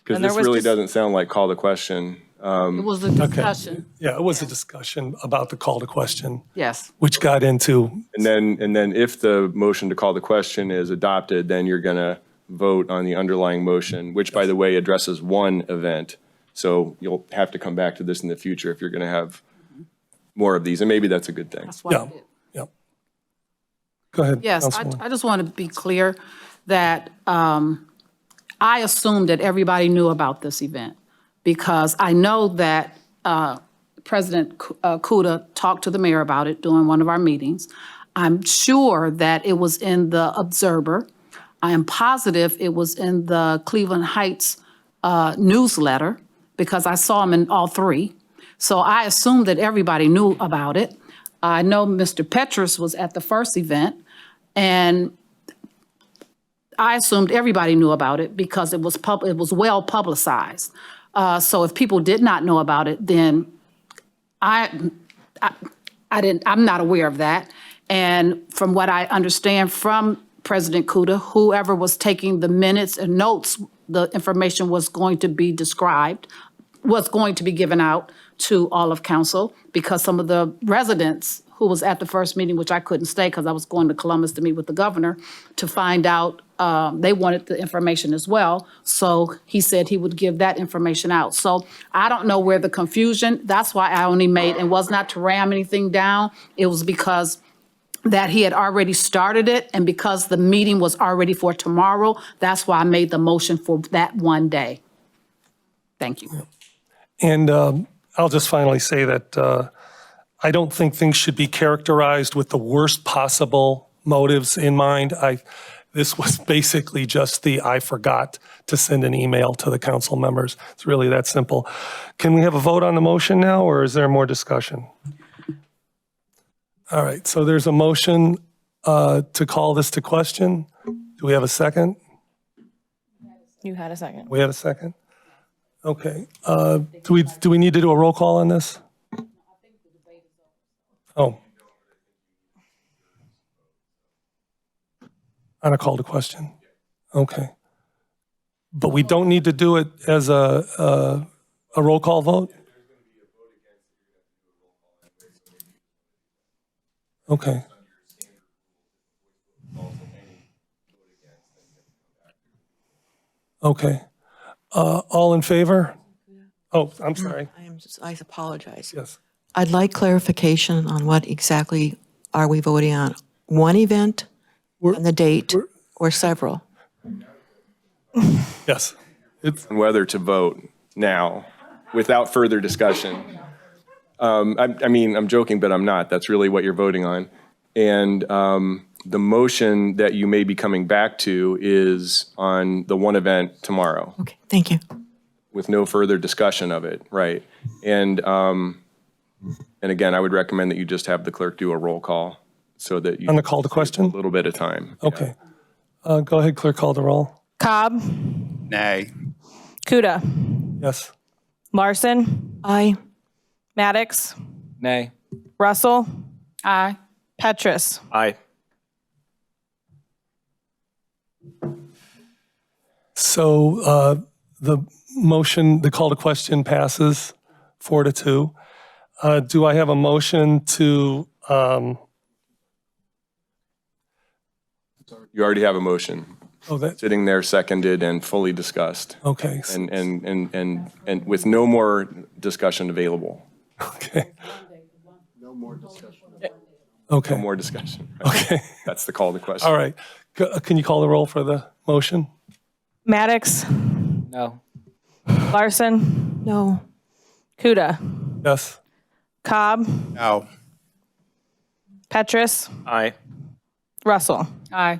S10: Because
S2: and there
S10: this
S2: was
S10: really
S2: dis-
S10: doesn't sound like call the question.
S4: It was a discussion.
S1: Yeah, it was a discussion about the call to question,
S4: Yes.
S1: which got into,
S10: And then if the motion to call the question is adopted, then you're going to vote on the underlying motion, which, by the way, addresses one event. So you'll have to come back to this in the future if you're going to have more of these, and maybe that's a good thing.
S4: That's what I
S1: yeah,
S4: did.
S1: yeah. Go ahead,
S4: Yes,
S1: Councilwoman.
S4: I just want to be clear that I assumed that everybody knew about this event because I know that President Kuda talked to the mayor about it during one of our meetings. I'm sure that it was in the Observer. I am positive it was in the Cleveland Heights newsletter because I saw them in all three. So I assumed that everybody knew about it. I know Mr. Petrus was at the first event, and I assumed everybody knew about it because it was well publicized. So if people did not know about it, then I'm not aware of that. And from what I understand from President Kuda, whoever was taking the minutes and notes, the information was going to be described, was going to be given out to all of council because some of the residents who was at the first meeting, which I couldn't stay because I was going to Columbus to meet with the governor to find out, they wanted the information as well. So he said he would give that information out. So I don't know where the confusion, that's why I only made, and was not to ram anything down. It was because that he had already started it, and because the meeting was already for tomorrow, that's why I made the motion for that one day. Thank you.
S1: And I'll just finally say that I don't think things should be characterized with the worst possible motives in mind. This was basically just I forgot to send an email to the council members. It's really that simple. Can we have a vote on the motion now, or is there more discussion? All right, so there's a motion to call this to question. Do we have a second?
S2: You had a second.
S1: We had a second? Okay. Do we need to do a roll call on this? Oh. On a call to question? Okay. But we don't need to do it as a roll call vote? Okay. Okay. All in favor? Oh, I'm sorry.
S9: I apologize.
S1: Yes.
S9: I'd like clarification on what exactly are we voting on? One event and the date or several?
S1: Yes.
S10: Whether to vote now without further discussion. I'm joking, but I'm not. That's really what you're voting on. And the motion that you may be coming back to is on the one event tomorrow.
S9: Okay, thank you.
S10: With no further discussion of it, right? And again, I would recommend that you just have the clerk do a roll call so that you
S1: On the call to question?
S10: a little bit of time.
S1: Okay. Go ahead, clerk, call the roll.
S2: Cobb,
S11: Nay.
S2: Kuda,
S1: Yes.
S2: Larson,
S9: Aye.
S2: Maddox,
S22: Nay.
S2: Russell,
S4: Aye.
S2: Petrus.
S7: Aye.
S1: So the motion, the call to question passes 4-2. Do I have a motion to,
S10: You already have a motion.
S1: oh, that,
S10: Sitting there, seconded and fully discussed.
S1: okay,
S10: And with no more discussion available.
S1: okay,
S10: No more discussion.
S1: okay.
S10: No more discussion.
S1: Okay.
S10: That's the call to question.
S1: All right. Can you call the roll for the motion?
S2: Maddox.
S22: No.
S2: Larson.
S9: No.
S2: Kuda.
S1: Yes.
S2: Cobb.
S11: No.
S2: Petrus.
S7: Aye.
S2: Russell.
S4: Aye.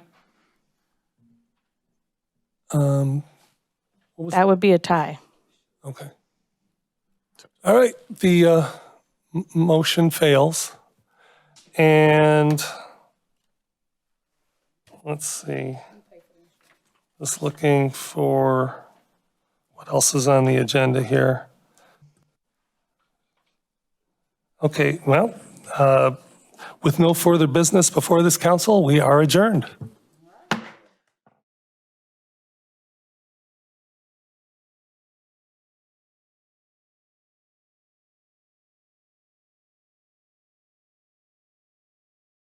S2: That would be a tie.
S1: Okay. All right, the motion fails. And let's see. Just looking for what else is on the agenda here. Okay, well, with no further business before this council, we are adjourned.